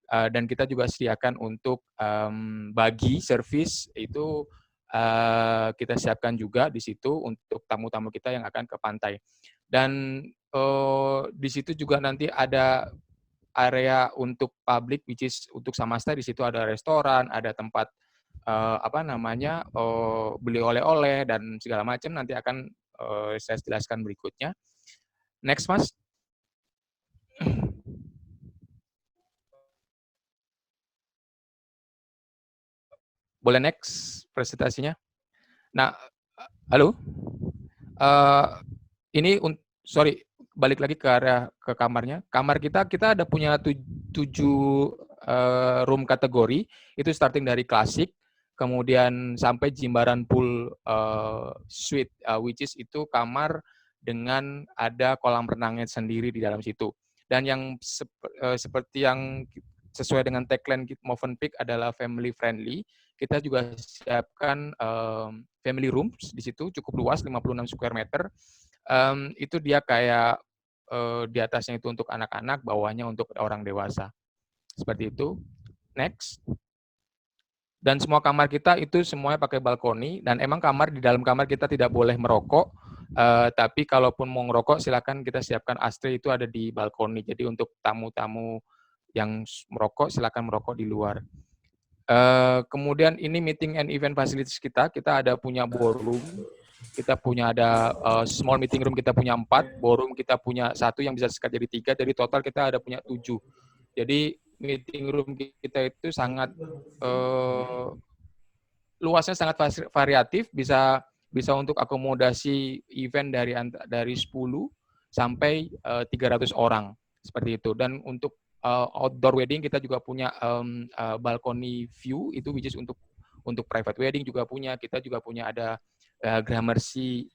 Dan kita juga sediakan untuk bagi service, itu kita siapkan juga di situ untuk tamu-tamu kita yang akan ke pantai. Dan di situ juga nanti ada area untuk public, which is untuk Samasta. Di situ ada restoran, ada tempat beli oleh-oleh dan segala macam. Nanti akan saya jelaskan berikutnya. Next, Mas. Boleh next presentasinya. Nah, halo. Ini sorry, balik lagi ke area ke kamarnya. Kamar kita ada punya 7 room kategori. Itu starting dari klasik, kemudian sampai Jimbaran Pool Suite, which is itu kamar dengan ada kolam renangnya sendiri di dalam situ. Dan yang seperti yang sesuai dengan tagline Movenpick adalah family friendly. Kita juga siapkan family rooms di situ, cukup luas, 56 square meter. Itu dia kayak di atasnya itu untuk anak-anak, bawahnya untuk orang dewasa. Seperti itu. Next. Dan semua kamar kita itu semuanya pakai balkoni, dan emang di dalam kamar kita tidak boleh merokok, tapi kalaupun mau ngerokok silakan kita siapkan ashtray, itu ada di balkoni. Jadi untuk tamu-tamu yang merokok silakan merokok di luar. Kemudian ini meeting and event facilities kita ada punya ballroom, kita punya ada small meeting room, kita punya 4, ballroom kita punya 1 yang bisa disingkat jadi 3, jadi total kita ada punya 7. Jadi meeting room kita itu sangat luasnya sangat variatif, bisa untuk akomodasi event dari 10 sampai 300 orang seperti itu. Dan untuk outdoor wedding kita juga punya balcony view, itu which is untuk private wedding juga punya. Kita juga punya ada Gramercy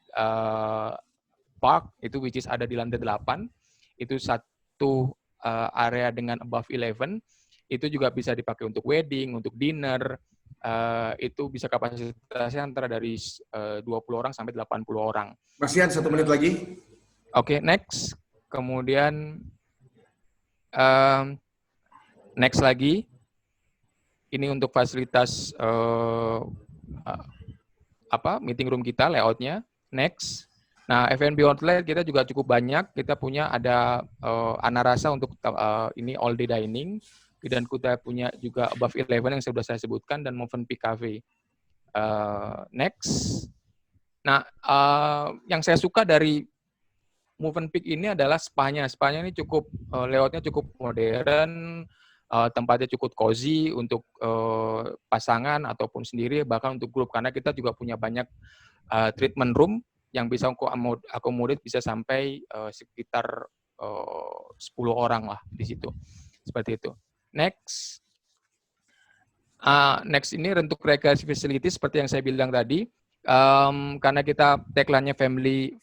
Park, itu which is ada di lantai 8. Itu satu area dengan above 11. Itu juga bisa dipakai untuk wedding, untuk dinner. Itu bisa kapasitasnya antara dari 20 orang sampai 80 orang. Mas Ian, 1 menit lagi. Oke, next. Kemudian next lagi. Ini untuk fasilitas meeting room kita, layoutnya. Next. Nah, F&B outlet kita juga cukup banyak. Kita punya ada Anarasa untuk ini all day dining, dan kita punya juga above 11 yang sudah saya sebutkan, dan Movenpick Cafe. Next. Nah, yang saya suka dari Movenpick ini adalah spa-nya. Spa-nya ini cukup layoutnya cukup modern, tempatnya cukup cozy untuk pasangan ataupun sendiri, bahkan untuk grup, karena kita juga punya banyak treatment room yang bisa akomodir bisa sampai sekitar 10 orang lah di situ. Seperti itu. Next. Next ini untuk recreation facility seperti yang saya bilang tadi. Karena kita tagline-nya family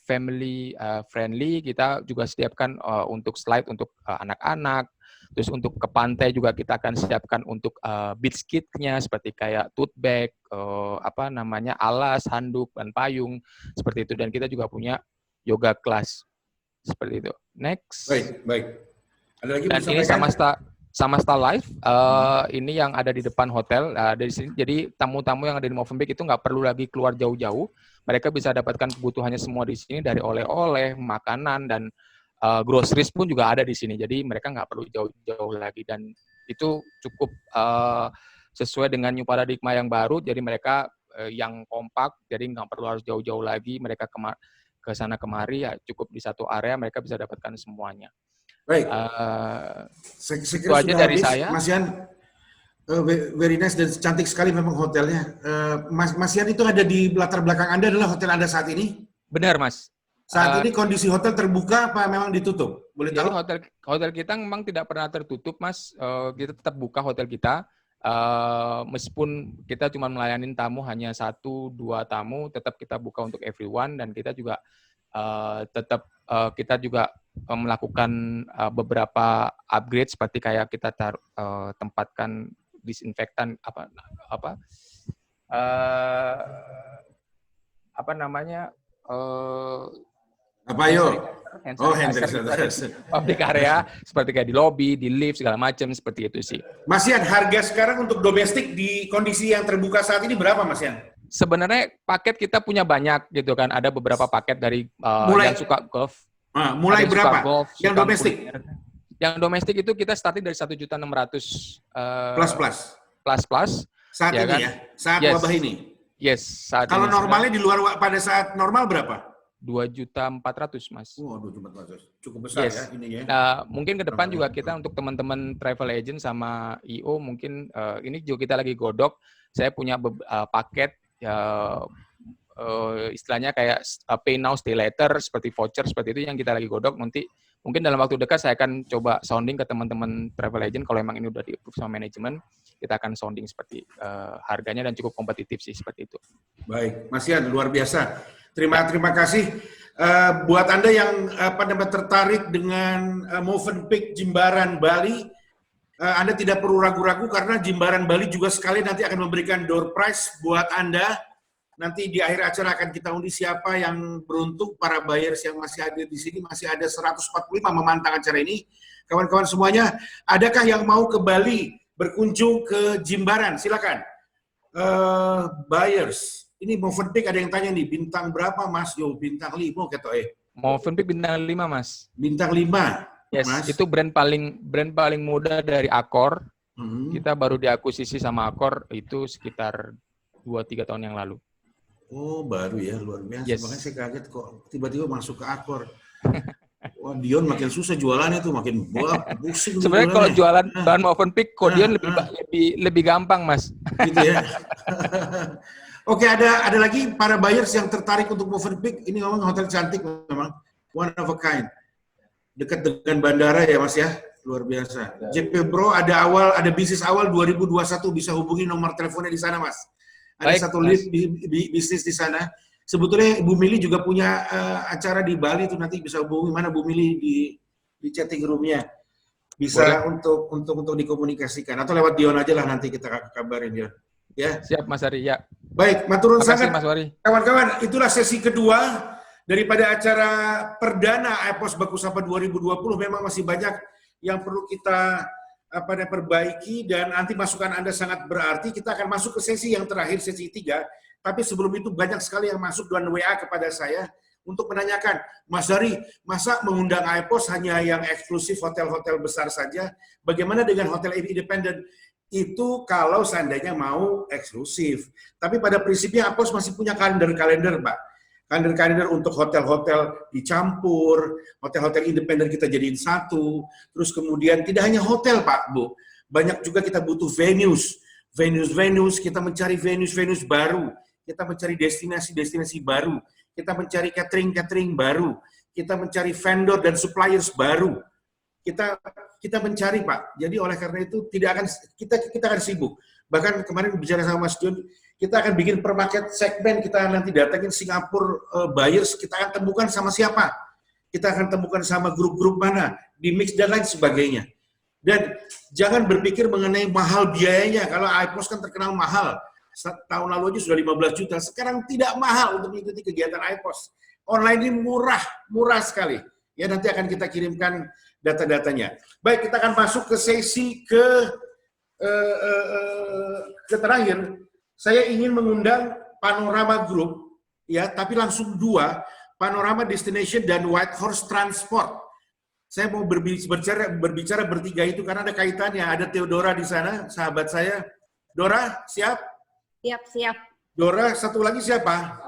friendly, kita juga sediakan untuk slide untuk anak-anak. Terus untuk ke pantai juga kita akan siapkan untuk beach kit-nya seperti kayak tote bag, alas, handuk, dan payung seperti itu. Dan kita juga punya yoga class seperti itu. Next. Baik. Ada lagi dan ini Samasta Live, ini yang ada di depan hotel. Dari sini, jadi tamu-tamu yang ada di Movenpick itu nggak perlu lagi keluar jauh-jauh. Mereka bisa dapatkan kebutuhannya semua di sini, dari oleh-oleh, makanan, dan groceries pun juga ada di sini. Jadi mereka nggak perlu jauh-jauh lagi. Dan itu cukup sesuai dengan new paradigma yang baru. Jadi mereka yang kompak, jadi nggak perlu harus jauh-jauh lagi. Mereka ke sana kemari, ya cukup di satu area mereka bisa dapatkan semuanya. Baik. Itu aja dari saya. Mas Ian, Very nice dan cantik sekali memang hotelnya. Mas Yan, itu ada di latar belakang Anda adalah hotel Anda saat ini? Benar, Mas. Saat ini kondisi hotel terbuka apa memang ditutup? Boleh Jadi tahu? hotel kita memang tidak pernah tertutup, Mas. Kita tetap buka hotel kita. Meskipun kita cuma melayani tamu hanya 1-2 tamu, tetap kita buka untuk everyone, dan kita juga tetap kita juga melakukan beberapa upgrade seperti kayak kita tempatkan disinfektan public area seperti kayak di lobby, di lift, segala macam seperti itu sih. Mas Yan, harga sekarang untuk domestik di kondisi yang terbuka saat ini berapa, Mas Yan? Sebenarnya paket kita punya banyak gitu kan, ada beberapa paket dari yang suka golf. Mulai berapa? Golf, yang domestik? Kuliner. Yang domestik itu kita starting dari 1.600.000 plus. Saat ya ini kan? ya? Saat wabah ini? Yes. Saat kalau ini normalnya di luar pada saat normal berapa? 2.400.000, Mas. Oh, 2.400. Cukup besar ya ini ya. Nah, mungkin ke depan juga kita untuk teman-teman travel agent sama IO mungkin ini juga kita lagi godok. Saya punya paket istilahnya kayak pay now stay later seperti voucher seperti itu yang kita lagi godok. Nanti mungkin dalam waktu dekat saya akan coba sounding ke teman-teman travel agent kalau emang ini udah di-approve sama manajemen, kita akan sounding seperti harganya dan cukup kompetitif sih seperti itu. Baik, Mas Yan, luar biasa. Terima kasih buat Anda yang tertarik dengan Movenpick Jimbaran Bali. Anda tidak perlu ragu-ragu karena Jimbaran Bali juga sekali nanti akan memberikan door prize buat Anda. Nanti di akhir acara akan kita undi siapa yang beruntung, para buyers yang masih hadir di sini, masih ada 145 memantang acara ini. Kawan-kawan semuanya, adakah yang mau ke Bali berkunjung ke Jimbaran? Silakan. Buyers, ini Movenpick ada yang tanya nih, bintang berapa Mas? Yo, bintang 5 kata Movenpick bintang 5, Mas. Bintang 5. Yes, Mas. Itu brand paling muda dari Accor. Kita baru diakuisisi sama Accor itu sekitar 2-3 tahun yang lalu. Oh, baru ya, luar biasa. Yes. Makanya saya kaget kok tiba-tiba masuk ke Accor. Wah, Dion makin susah jualannya tuh, makin pusing. Sebenarnya kalau jualan bahan Movenpick, kok Dion lebih gampang, Mas. Gitu ya. Oke, ada lagi para buyers yang tertarik untuk Movenpick. Ini memang hotel cantik memang, one of a kind. Dekat dengan bandara ya, Mas ya. Luar biasa. JP Bro ada bisnis awal 2021, bisa hubungi nomor teleponnya di sana, Mas. Ada baik, satu lift bisnis di sana. Sebetulnya Bu Mili juga punya acara di Bali tuh, nanti bisa hubungi mana Bu Mili di chatting room-nya. Bisa untuk dikomunikasikan atau lewat Dion aja lah, nanti kita kabarin Dion. Ya. Siap Mas Ari, ya. Baik, maturun sangat. Mas Wari. Kawan-kawan, itulah sesi kedua daripada acara perdana IPOS Baku Sapa 2020. Memang masih banyak yang perlu kita perbaiki dan nanti masukan Anda sangat berarti. Kita akan masuk ke sesi yang terakhir, sesi 3. Tapi sebelum itu banyak sekali yang masuk dan WA kepada saya untuk menanyakan, Mas Dari, masa mengundang IPOS hanya yang eksklusif hotel-hotel besar saja? Bagaimana dengan hotel independen? Itu kalau seandainya mau eksklusif. Tapi pada prinsipnya IPOS masih punya kalender-kalender, Pak. Kalender-kalender untuk hotel-hotel dicampur, hotel-hotel independen kita jadiin satu. Terus kemudian tidak hanya hotel, Pak, Bu. Banyak juga kita butuh venues, kita mencari venues baru. Kita mencari destinasi baru, kita mencari catering baru, kita mencari vendor dan suppliers baru. Kita mencari, Pak. Jadi oleh karena itu kita akan sibuk. Bahkan kemarin bicara sama Mas John, kita akan bikin per market segmen, kita nanti datangin Singapura buyers, kita akan temukan sama siapa? Kita akan temukan sama grup-grup mana, di mix dan lain sebagainya. Dan jangan berpikir mengenai mahal biayanya. Kalau IPOS kan terkenal mahal. Tahun lalu aja sudah 15 juta, sekarang tidak mahal untuk mengikuti kegiatan IPOS. Online ini murah sekali. Ya, nanti akan kita kirimkan data-datanya. Baik, kita akan masuk ke sesi ke terakhir. Saya ingin mengundang Panorama Group, ya, tapi langsung 2, Panorama Destination dan Whitehorse Transport. Saya mau berbicara bertiga itu karena ada kaitannya. Ada Theodora di sana, sahabat saya. Dora, siap? Siap. Dora, satu lagi siapa?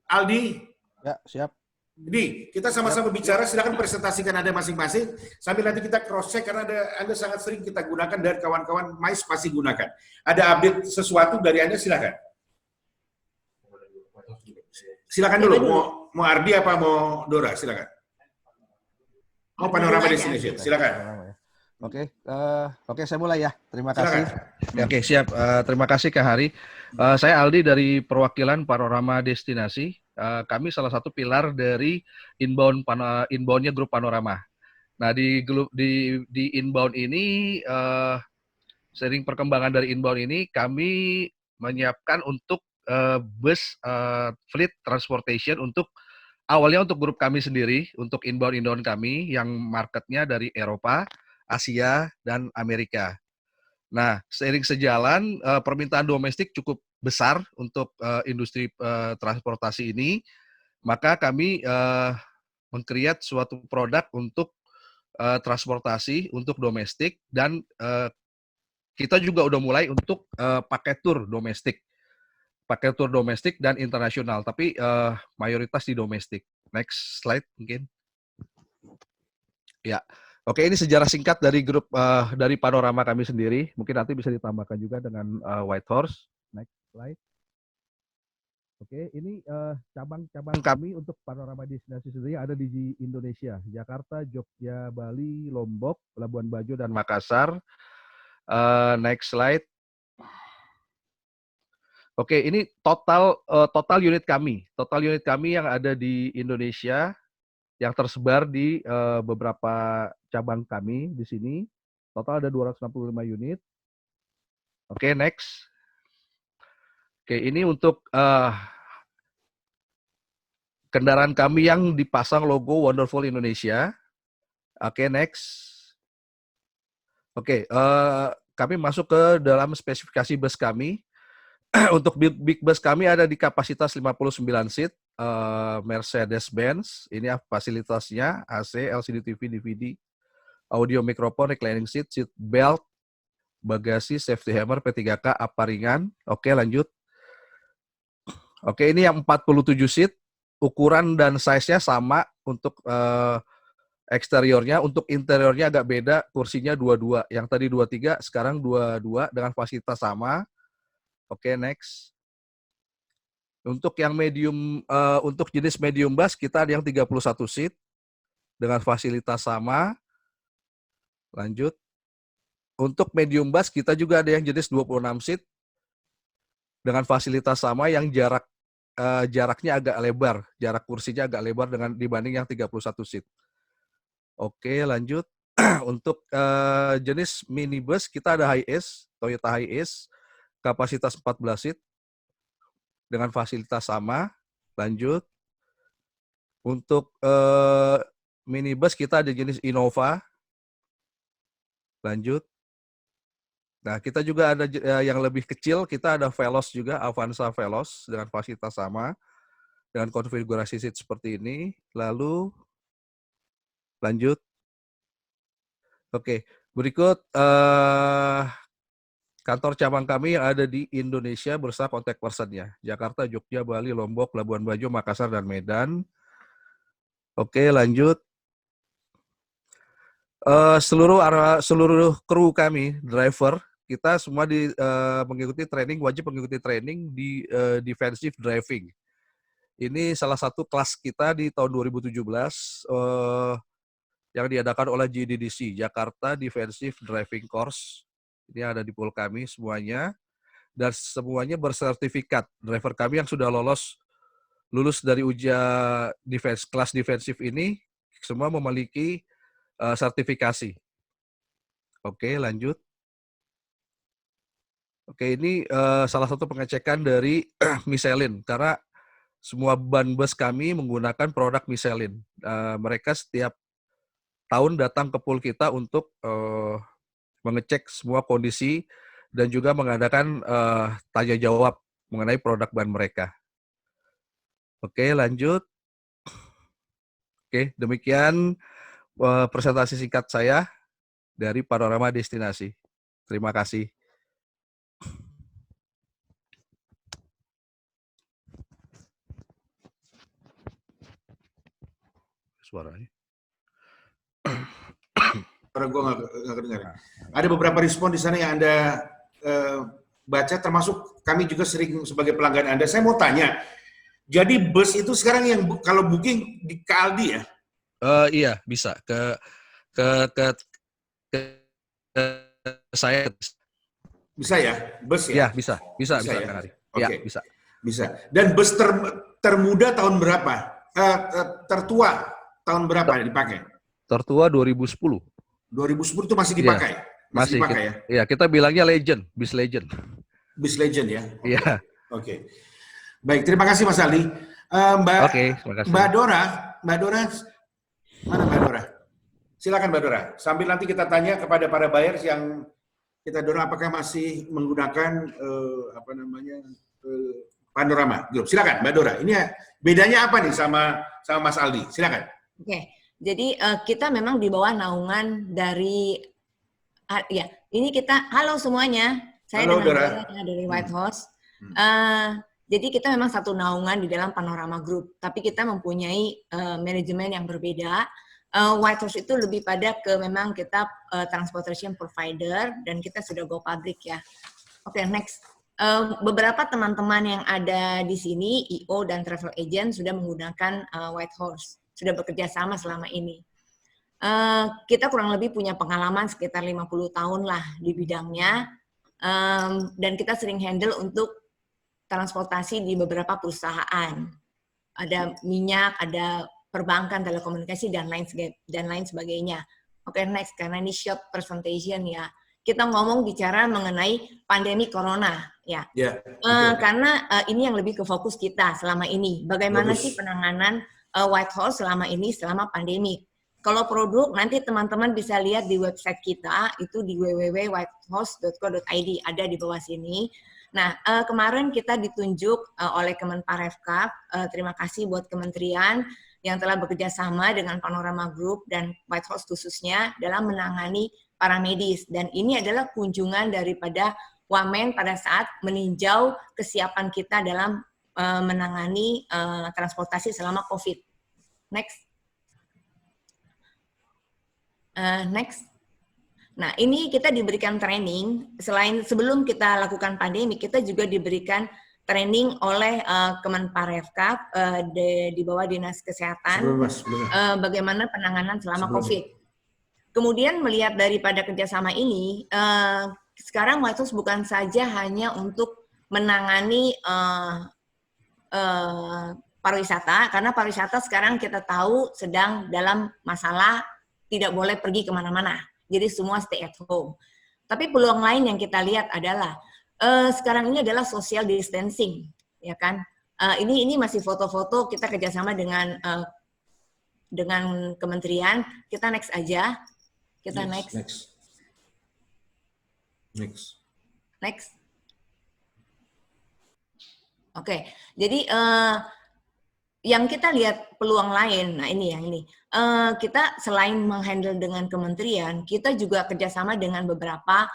Aldi. Ya, siap. Jadi kita sama-sama bicara, silakan presentasikan Anda masing-masing, sambil nanti kita cross check karena Anda sangat sering kita gunakan dan kawan-kawan MICE pasti gunakan. Ada update sesuatu dari Anda, silakan. Silakan dulu, mau Ardi apa mau Dora, silakan. Mau Panorama Destination, silakan. Oke, saya mulai ya. Terima kasih. Ya, oke, siap. Terima kasih Kak Hari. Saya Aldi dari perwakilan Panorama Destinasi. Kami salah satu pilar dari inboundnya grup Panorama. Nah, di inbound ini, sering perkembangan dari inbound ini, kami menyiapkan untuk bus fleet transportation untuk awalnya untuk grup kami sendiri, untuk inbound kami yang marketnya dari Eropa, Asia, dan Amerika. Nah, seiring sejalan permintaan domestik cukup besar untuk industri transportasi ini, maka kami meng-create suatu produk untuk transportasi untuk domestik dan kita juga udah mulai untuk pakai tour domestik dan internasional, tapi mayoritas di domestik. Next slide mungkin. Ya. Oke, ini sejarah singkat dari grup dari Panorama kami sendiri. Mungkin nanti bisa ditambahkan juga dengan Whitehorse. Next slide. Oke, ini cabang-cabang kami untuk Panorama Destinasi sendiri ada di Indonesia. Jakarta, Jogja, Bali, Lombok, Labuan Bajo, dan Makassar. Next slide. Oke, ini total unit kami. Total unit kami yang ada di Indonesia yang tersebar di beberapa cabang kami di sini. Total ada 265 unit. Oke, next. Oke, ini untuk kendaraan kami yang dipasang logo Wonderful Indonesia. Oke, next. Oke, kami masuk ke dalam spesifikasi bus kami. Untuk big bus kami ada di kapasitas 59 seat, Mercedes-Benz. Ini fasilitasnya AC, LCD TV, DVD, audio mikrofon, reclining seat, seat belt, bagasi, safety hammer, P3K, apa ringan. Oke, lanjut. Oke, ini yang 47 seat, ukuran dan size-nya sama untuk eksteriornya. Untuk interiornya agak beda, kursinya 22. Yang tadi 23, sekarang 22 dengan fasilitas sama. Oke, next. Untuk yang medium, untuk jenis medium bus kita ada yang 31 seat dengan fasilitas sama. Lanjut. Untuk medium bus kita juga ada yang jenis 26 seat dengan fasilitas sama yang jaraknya agak lebar, jarak kursinya agak lebar dengan dibanding yang 31 seat. Oke, lanjut. Untuk jenis minibus kita ada Hiace, Toyota Hiace, kapasitas 14 seat dengan fasilitas sama. Lanjut. Untuk minibus kita ada jenis Innova. Lanjut. Nah, kita juga ada yang lebih kecil, kita ada Veloz juga, Avanza Veloz dengan fasilitas sama, dengan konfigurasi seat seperti ini. Lalu, lanjut. Oke, berikut kantor cabang kami yang ada di Indonesia bersama kontak personnya. Jakarta, Jogja, Bali, Lombok, Labuan Bajo, Makassar, dan Medan. Oke, lanjut. Seluruh kru kami, driver, kita semua mengikuti training, wajib mengikuti training di defensive driving. Ini salah satu kelas kita di tahun 2017 yang diadakan oleh GDDC, Jakarta Defensive Driving Course. Ini ada di pool kami semuanya, dan semuanya bersertifikat. Driver kami yang sudah lulus dari ujian kelas defensif ini, semua memiliki sertifikasi. Oke, lanjut. Oke, ini salah satu pengecekan dari Michelin, karena semua ban bus kami menggunakan produk Michelin. Mereka setiap tahun datang ke pool kita untuk mengecek semua kondisi dan juga mengadakan tanya jawab mengenai produk ban mereka. Oke, lanjut. Oke, demikian presentasi singkat saya dari Panorama Destinasi. Terima kasih. suaranya. Suara gue nggak kedengaran. Ada beberapa respon di sana yang Anda baca, termasuk kami juga sering sebagai pelanggan Anda. Saya mau tanya, jadi bus itu sekarang yang kalau booking di Aldi ya? Iya, bisa ke saya. Bisa ya, bus ya? Iya, bisa ya? Kang Hari. Oke, Ya, bisa. Dan bus termuda tahun berapa? Tertua tahun berapa dipakai? Tertua 2010. 2010 itu masih dipakai? Masih dipakai ya? Iya, kita bilangnya legend, bis legend. Bis legend ya? Iya. Oke. Baik, terima kasih Mas Aldi. Terima kasih. Mbak Dora, mana Mbak Dora? Silakan Mbak Dora. Sambil nanti kita tanya kepada para buyers yang kita dorong apakah masih menggunakan Panorama Group. Silakan Mbak Dora. Ini bedanya apa nih sama Mas Aldi? Silakan. Oke. Jadi kita memang di bawah naungan dari ini kita halo semuanya. Saya halo, dengan Dora dari White House. Jadi kita memang satu naungan di dalam Panorama Group, tapi kita mempunyai manajemen yang berbeda. White House itu lebih pada memang kita transportation provider dan kita sudah go public ya. Oke, next. Beberapa teman-teman yang ada di sini, IO dan travel agent sudah menggunakan White Horse, sudah bekerja sama selama ini. Kita kurang lebih punya pengalaman sekitar 50 tahun lah di bidangnya, dan kita sering handle untuk transportasi di beberapa perusahaan. Ada minyak, ada perbankan, telekomunikasi, dan lain sebagainya. Oke, next, karena ini short presentation ya. Kita bicara mengenai pandemi corona ya. Karena ini yang lebih ke fokus kita selama ini. Bagaimana sih penanganan White Horse selama ini selama pandemi? Kalau produk nanti teman-teman bisa lihat di website kita itu di www.whitehorse.co.id, ada di bawah sini. Nah, kemarin kita ditunjuk oleh Kemenparefkap. Terima kasih buat kementerian yang telah bekerja sama dengan Panorama Group dan White Horse khususnya dalam menangani para medis. Dan ini adalah kunjungan daripada Wamen pada saat meninjau kesiapan kita dalam menangani transportasi selama COVID. Next. Next. Nah, ini kita diberikan training, selain sebelum kita lakukan pandemi, kita juga diberikan training oleh Kemenparefkap di bawah Dinas Kesehatan, bagaimana penanganan selama COVID. Kemudian melihat daripada kerjasama ini, sekarang White House bukan saja hanya untuk menangani pariwisata, karena pariwisata sekarang kita tahu sedang dalam masalah tidak boleh pergi kemana-mana. Jadi semua stay at home. Tapi peluang lain yang kita lihat adalah sekarang ini adalah social distancing, ya kan? Ini masih foto-foto kita kerjasama dengan kementerian. Kita next aja. Kita next. Oke. Jadi yang kita lihat peluang lain, nah ini yang ini. Kita selain menghandle dengan kementerian, kita juga kerjasama dengan beberapa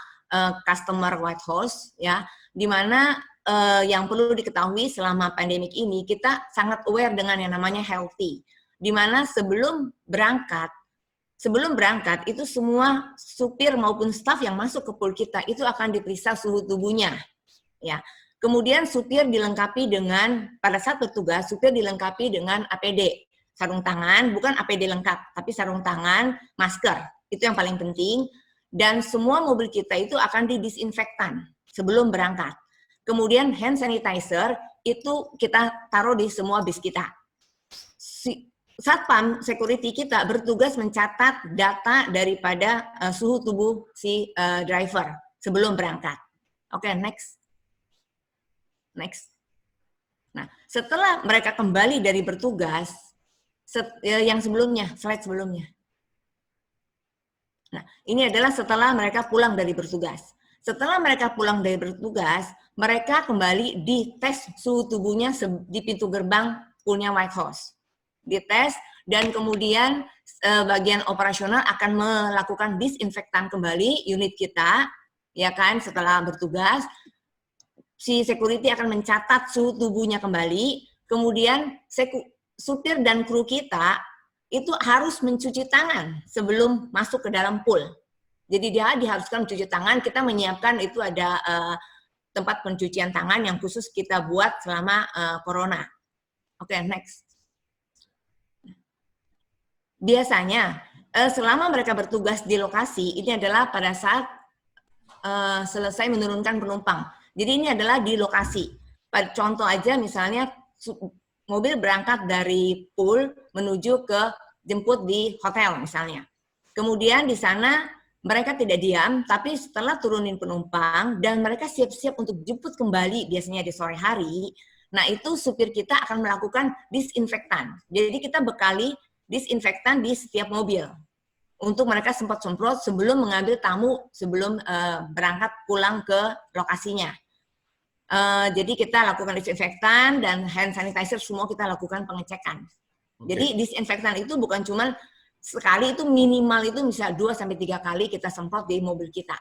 customer White Horse, ya, di mana yang perlu diketahui selama pandemik ini kita sangat aware dengan yang namanya healthy, di mana sebelum berangkat itu semua supir maupun staf yang masuk ke pool kita itu akan diperiksa suhu tubuhnya, ya. Kemudian supir dilengkapi dengan, pada saat bertugas, supir dilengkapi dengan APD, sarung tangan, bukan APD lengkap, tapi sarung tangan, masker, itu yang paling penting. Dan semua mobil kita itu akan didisinfektan sebelum berangkat. Kemudian hand sanitizer, itu kita taruh di semua bis kita. Satpam security kita bertugas mencatat data daripada suhu tubuh si driver sebelum berangkat. Oke, next. Nah, setelah mereka kembali dari bertugas, yang sebelumnya, slide sebelumnya. Nah, ini adalah setelah mereka pulang dari bertugas. Setelah mereka pulang dari bertugas, mereka kembali dites suhu tubuhnya di pintu gerbang poolnya White Horse. Dites, dan kemudian bagian operasional akan melakukan disinfektan kembali unit kita, ya kan, setelah bertugas. Si security akan mencatat suhu tubuhnya kembali, kemudian supir dan kru kita itu harus mencuci tangan sebelum masuk ke dalam pool. Jadi dia diharuskan mencuci tangan. Kita menyiapkan itu ada tempat pencucian tangan yang khusus kita buat selama corona. Oke, next. Biasanya selama mereka bertugas di lokasi, ini adalah pada saat selesai menurunkan penumpang. Jadi ini adalah di lokasi. Contoh aja misalnya mobil berangkat dari pool menuju ke jemput di hotel misalnya. Kemudian di sana mereka tidak diam, tapi setelah turunin penumpang dan mereka siap-siap untuk jemput kembali biasanya di sore hari, nah itu supir kita akan melakukan disinfektan. Jadi kita bekali disinfektan di setiap mobil untuk mereka sempat semprot sebelum mengambil tamu, sebelum berangkat pulang ke lokasinya. Jadi kita lakukan disinfektan dan hand sanitizer semua kita lakukan pengecekan. Jadi disinfektan itu bukan cuma sekali, itu minimal itu bisa 2-3 kali kita semprot di mobil kita.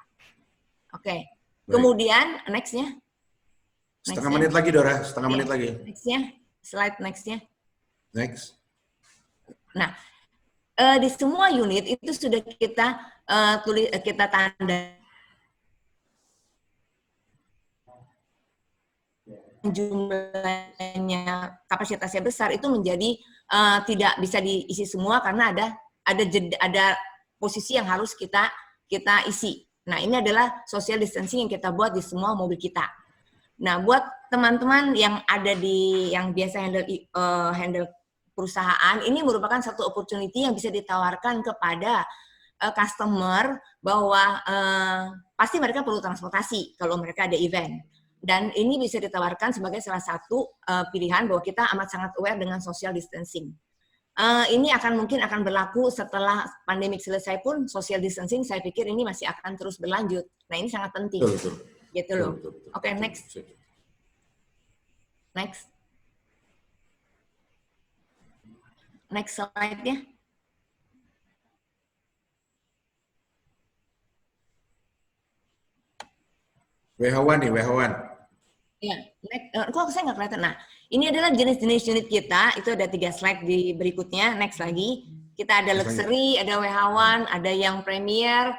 Oke. Kemudian next-nya. Setengah menit lagi Dora, setengah menit lagi. Next-nya, slide next-nya. Next. Nah, di semua unit itu sudah kita kita tanda jumlahnya, kapasitasnya besar itu menjadi tidak bisa diisi semua karena ada posisi yang harus kita isi. Nah, ini adalah social distancing yang kita buat di semua mobil kita. Nah, buat teman-teman yang ada yang biasa handle perusahaan, ini merupakan satu opportunity yang bisa ditawarkan kepada customer bahwa pasti mereka perlu transportasi kalau mereka ada event. Dan ini bisa ditawarkan sebagai salah satu pilihan bahwa kita amat sangat aware dengan social distancing. Ini mungkin akan berlaku setelah pandemik selesai pun social distancing, saya pikir ini masih akan terus berlanjut. Nah, ini sangat penting. Betul. Gitu loh. Oke, next. Next. Next slide-nya. WHO nih, WHO. Ya, kok saya nggak kelihatan? Nah, ini adalah jenis-jenis unit kita, itu ada 3 slide di berikutnya, next lagi. Kita ada luxury, ada WHO, ada yang premier,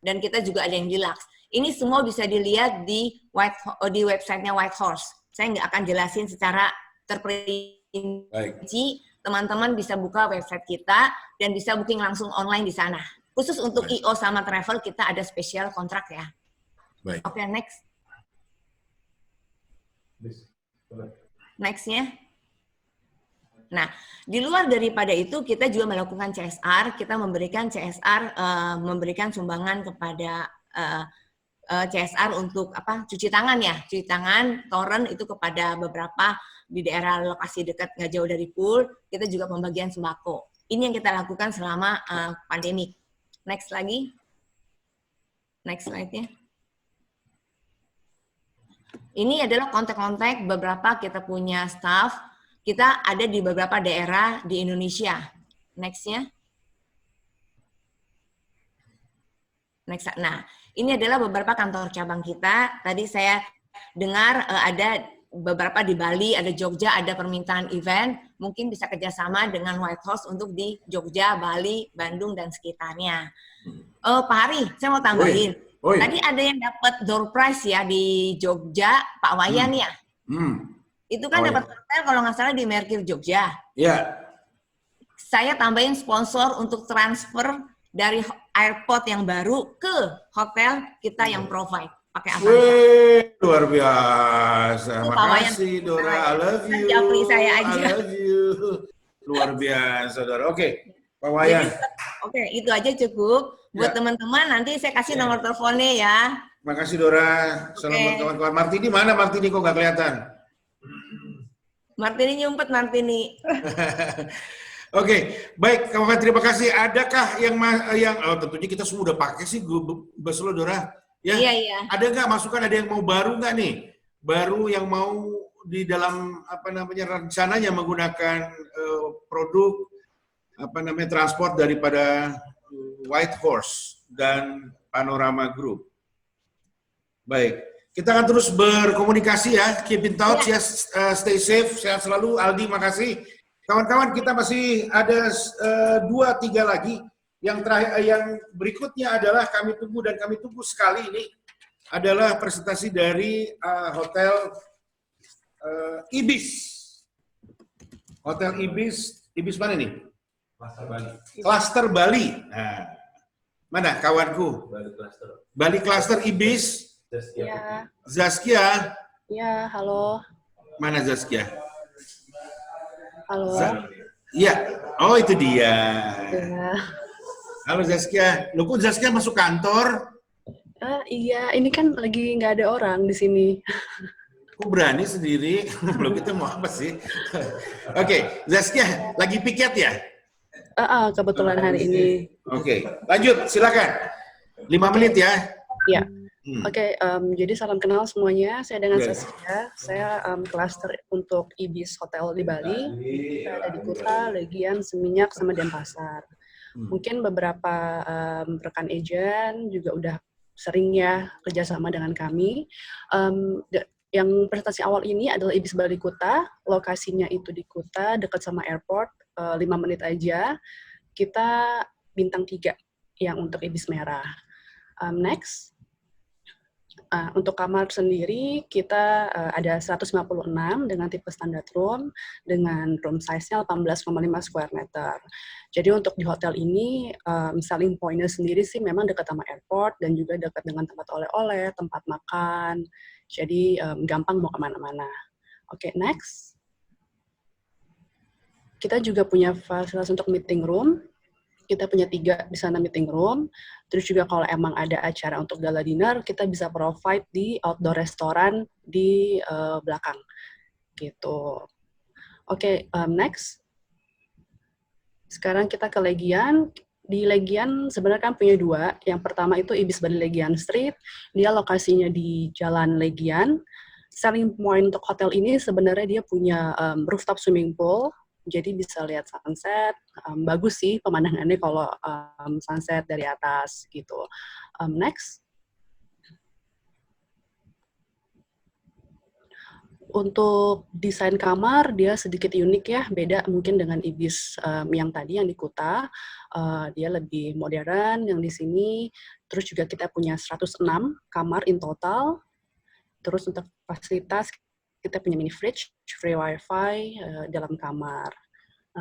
dan kita juga ada yang deluxe. Ini semua bisa dilihat di website-nya Whitehorse. Saya nggak akan jelasin secara terperinci, teman-teman bisa buka website kita, dan bisa booking langsung online di sana. Khusus untuk IO sama travel, kita ada special kontrak ya. Oke, next. Next-nya. Nah, di luar daripada itu kita juga melakukan CSR, kita memberikan CSR, memberikan sumbangan kepada CSR untuk cuci tangan ya, cuci tangan, toren itu kepada beberapa di daerah lokasi dekat nggak jauh dari pool, kita juga pembagian sembako. Ini yang kita lakukan selama pandemik. Next lagi. Next slide-nya. Ini adalah kontak-kontak beberapa kita punya staff. Kita ada di beberapa daerah di Indonesia. Next-nya. Next. Nah, ini adalah beberapa kantor cabang kita. Tadi saya dengar ada beberapa di Bali, ada Jogja, ada permintaan event. Mungkin bisa kerjasama dengan Whitehorse untuk di Jogja, Bali, Bandung, dan sekitarnya. Pak Hari, saya mau tambahin. Tadi ada yang dapat door prize ya di Jogja, Pak Wayan ya. Itu kan dapat hotel kalau nggak salah di Mercure Jogja. Iya. Saya tambahin sponsor untuk transfer dari airport yang baru ke hotel kita yang provide pakai Avanza. Wih, luar biasa. Makasih Dora, I love you. Japri saya aja. I love you. Luar biasa Dora. Oke, Pak Wayan. Oke, itu aja cukup. Buat teman-teman, nanti saya kasih nomor teleponnya ya. Makasih Dora. Salam buat kawan-kawan. Martini mana? Martini kok nggak kelihatan? Martini nyumpet, Martini. Oke, baik kawan-kawan, terima kasih. Adakah yang tentunya kita semua udah pakai sih bus lo Dora? Ya. Iya. Ada nggak masukan? Ada yang mau baru nggak nih? Baru yang mau di dalam rencananya menggunakan produk transport daripada Whitehorse dan Panorama Group. Baik, kita akan terus berkomunikasi ya, keep in touch ya, stay safe, sehat selalu. Aldi, makasih. Kawan-kawan, kita masih ada 2-3 lagi. Yang terakhir, yang berikutnya adalah kami tunggu sekali ini adalah presentasi dari Hotel Ibis. Hotel Ibis, Ibis mana nih? Cluster Bali. Nah, mana kawanku? Bali Cluster Ibis. Ya. Zaskia. Ya, halo. Mana Zaskia? Halo. Iya. Oh, itu dia. Ya. Halo Zaskia. Loh, kok Zaskia masuk kantor? Iya, ini kan lagi nggak ada orang di sini. Kok berani sendiri? Belum kita mau apa sih? Oke, Zaskia, lagi piket ya? Kebetulan hari ini. Oke, lanjut, silakan. 5 menit ya. Ya. Oke, jadi salam kenal semuanya. Saya dengan Zaskia. Saya klaster untuk Ibis Hotel di Bali. Kita ada di Kuta, Legian, Seminyak, sama Denpasar. Mungkin beberapa rekan agent juga udah sering ya kerjasama dengan kami. Yang presentasi awal ini adalah Ibis Bali Kuta. Lokasinya itu di Kuta, dekat sama airport, 5 menit aja. Kita bintang 3 yang untuk Ibis Merah. Next. Untuk kamar sendiri kita ada 156 dengan tipe standard room dengan room size-nya 18,5 square meter. Jadi untuk di hotel ini selling point-nya sendiri sih memang dekat sama airport dan juga dekat dengan tempat oleh-oleh, tempat makan. Jadi gampang mau kemana-mana. Oke, next. Kita juga punya fasilitas untuk meeting room. Kita punya 3 di sana meeting room. Terus juga kalau emang ada acara untuk gala dinner, kita bisa provide di outdoor restoran di belakang. Gitu. Oke, next. Sekarang kita ke Legian. Di Legian sebenarnya kan punya 2. Yang pertama itu Ibis Bali Legian Street. Dia lokasinya di Jalan Legian. Selling point untuk hotel ini sebenarnya dia punya rooftop swimming pool. Jadi bisa lihat sunset, bagus sih pemandangannya kalau sunset dari atas gitu. Next. Untuk desain kamar, dia sedikit unik ya, beda mungkin dengan Ibis yang tadi yang di Kuta. Dia lebih modern yang di sini. Terus juga kita punya 106 kamar in total. Terus untuk fasilitas, kita punya mini fridge, free wifi dalam kamar.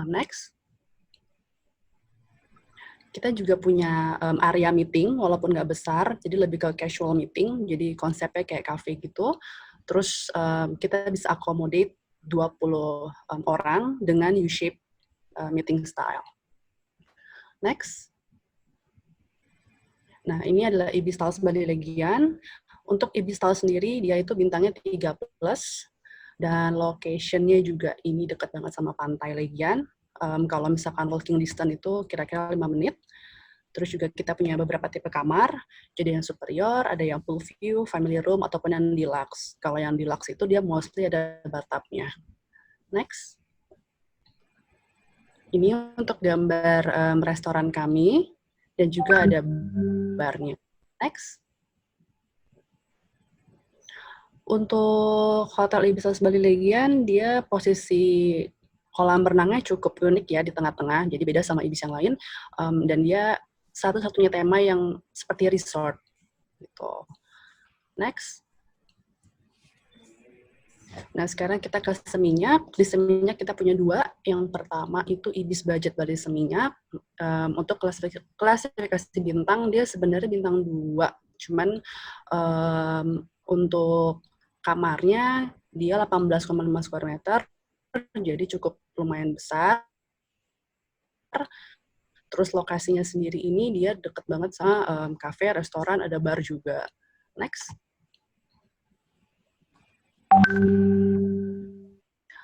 Next. Kita juga punya area meeting, walaupun nggak besar, jadi lebih ke casual meeting, jadi konsepnya kayak cafe gitu. Terus kita bisa accommodate 20 orang dengan U-shape meeting style. Next. Nah, ini adalah Ibis Styles Bali Legian. Untuk Ibis Styles sendiri, dia itu bintangnya 3+, dan location-nya juga ini dekat banget sama pantai Legian. Kalau misalkan walking distance itu kira-kira 5 menit. Terus juga kita punya beberapa tipe kamar. Jadi yang superior, ada yang full view, family room, ataupun yang deluxe. Kalau yang deluxe itu dia mostly ada bathtub-nya. Next. Ini untuk gambar restoran kami. Dan juga ada barnya. Next. Untuk Hotel Ibis Bali Legian, dia posisi kolam renangnya cukup unik ya di tengah-tengah, jadi beda sama Ibis yang lain. Dan dia satu-satunya tema yang seperti resort. Gitu. Next. Nah, sekarang kita ke Seminyak. Di Seminyak kita punya 2. Yang pertama itu Ibis Budget Bali Seminyak. Untuk klasifikasi bintang, dia sebenarnya bintang 2. Cuman untuk kamarnya dia 18,5 square meter, jadi cukup lumayan besar. Terus lokasinya sendiri ini dia deket banget sama cafe, restoran, ada bar juga. Next.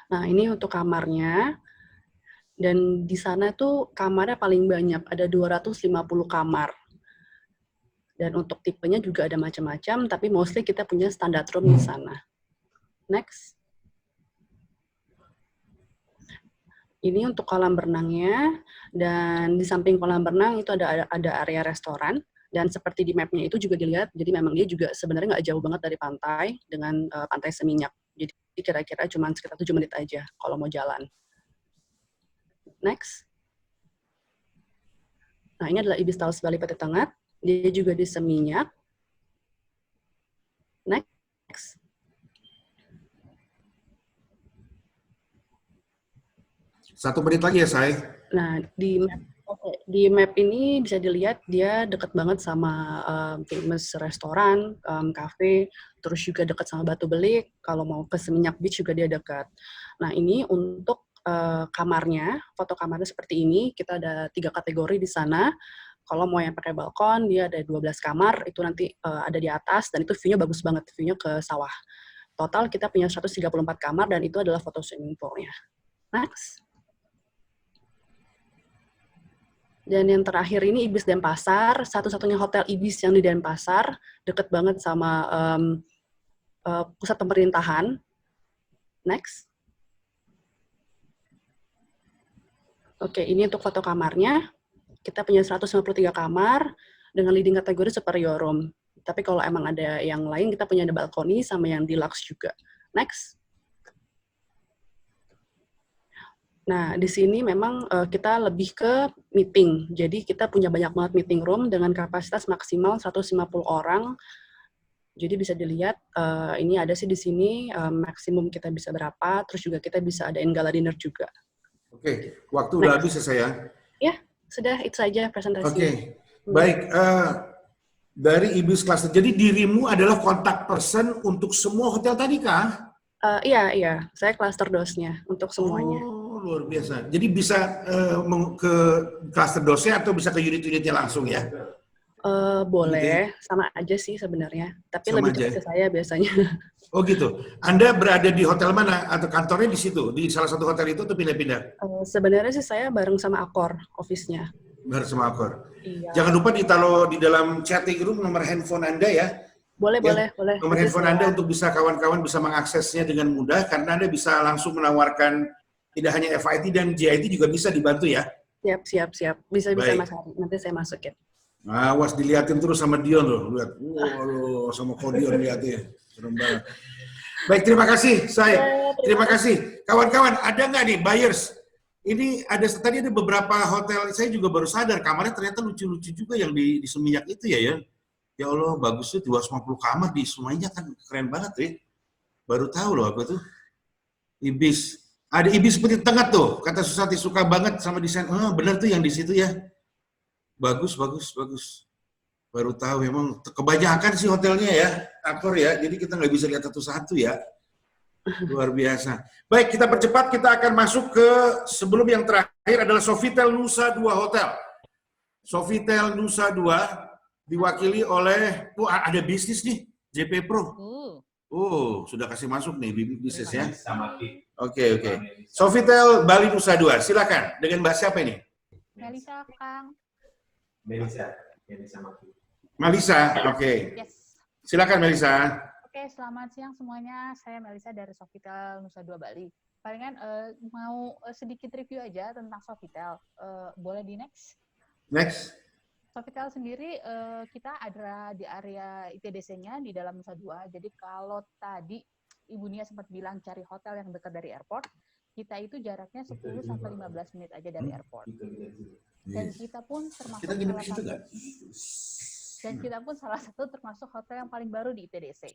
Nah, ini untuk kamarnya. Dan di sana tuh kamarnya paling banyak, ada 250 kamar. Dan untuk tipenya juga ada macam-macam, tapi mostly kita punya standard room di sana. Next. Ini untuk kolam berenangnya, dan di samping kolam berenang itu ada area restoran, dan seperti di map-nya itu juga dilihat, jadi memang dia juga sebenarnya nggak jauh banget dari pantai, dengan pantai Seminyak. Jadi kira-kira cuma sekitar 7 menit aja kalau mau jalan. Next. Nah, ini adalah Ibis Towers Bali Peti Tengah. Dia juga di Seminyak. Next. Satu menit lagi ya, Say. Nah, di map ini bisa dilihat dia dekat banget sama famous restoran, cafe, terus juga dekat sama Batu Belik. Kalau mau ke Seminyak Beach juga dia dekat. Nah, ini untuk kamarnya, foto kamarnya seperti ini. Kita ada 3 kategori di sana. Kalau mau yang pakai balkon, dia ada 12 kamar, itu nanti ada di atas, dan itu view-nya bagus banget, view-nya ke sawah. Total kita punya 134 kamar, dan itu adalah foto swimming pool-nya. Next. Dan yang terakhir ini Ibis Denpasar, satu-satunya hotel Ibis yang di Denpasar, deket banget sama pusat pemerintahan. Next. Oke, ini untuk foto kamarnya. Kita punya 153 kamar dengan leading kategori superior room. Tapi kalau emang ada yang lain, kita punya ada balkoni sama yang deluxe juga. Next. Nah, di sini memang kita lebih ke meeting. Jadi kita punya banyak banget meeting room dengan kapasitas maksimal 150 orang. Jadi bisa dilihat, ini ada sih di sini, maksimum kita bisa berapa, terus juga kita bisa adain gala dinner juga. Oke, waktu udah habis ya, saya. Ya, sudah, itu saja presentasi. Oke, baik. Dari Ibis Cluster, jadi dirimu adalah kontak person untuk semua hotel tadi, kah? Iya. Saya cluster dosnya untuk semuanya. Oh, luar biasa. Jadi bisa ke cluster dosnya atau bisa ke unit-unitnya langsung ya? Boleh, sama aja sih sebenarnya. Tapi Sama lebih aja. ke saya biasanya. Oh gitu. Anda berada di hotel mana? Atau kantornya di situ? Di salah satu hotel itu atau pindah-pindah? Sebenarnya sih saya bareng sama Akor, office-nya. Bareng sama Akor. Iya. Jangan lupa ditaruh di dalam chatting room nomor handphone Anda ya. Boleh. Nomor handphone Anda untuk bisa kawan-kawan bisa mengaksesnya dengan mudah karena Anda bisa langsung menawarkan tidak hanya FIT dan JIT juga bisa dibantu ya. Siap. Bisa Baik. Mas Hari. Nanti saya masukin. Awas dilihatin terus sama Dion loh. Lihat. Waduh, sama Kodion lihatnya. Serem banget. Baik, terima kasih, saya. Terima kasih. Kawan-kawan, ada nggak nih buyers? Ini tadi ada beberapa hotel, saya juga baru sadar kamarnya ternyata lucu-lucu juga yang di Seminyak itu ya. Ya Allah, bagus tuh 250 kamar di semuanya kan keren banget tuh ya. Baru tahu loh aku tuh. Ibis. Ada Ibis Peti Tengah tuh, kata Susati suka banget sama desain. Benar tuh yang di situ ya. Bagus. Baru tahu memang kebanyakan sih hotelnya ya, Akor ya. Jadi kita nggak bisa lihat satu-satu ya. Luar biasa. Baik, kita percepat, kita akan masuk ke sebelum yang terakhir adalah Sofitel Nusa Dua Hotel. Sofitel Nusa Dua diwakili oleh, ada bisnis nih, JP Pro. Sudah kasih masuk nih bisnis ya. Oke. Sofitel Bali Nusa Dua, silakan. Dengan Mbak siapa ini? Melisa, Kang. Melisa, oke. Yes. Silakan Melisa. Oke, selamat siang semuanya. Saya Melisa dari Sofitel Nusa Dua Bali. Palingan mau sedikit review aja tentang Sofitel. Boleh di next? Next. Sofitel sendiri kita ada di area ITDC-nya di dalam Nusa Dua. Jadi kalau tadi Ibu Nia sempat bilang cari hotel yang dekat dari airport, kita itu jaraknya 10-15 menit aja dari airport. Dan kita pun salah satu termasuk hotel yang paling baru di ITDC.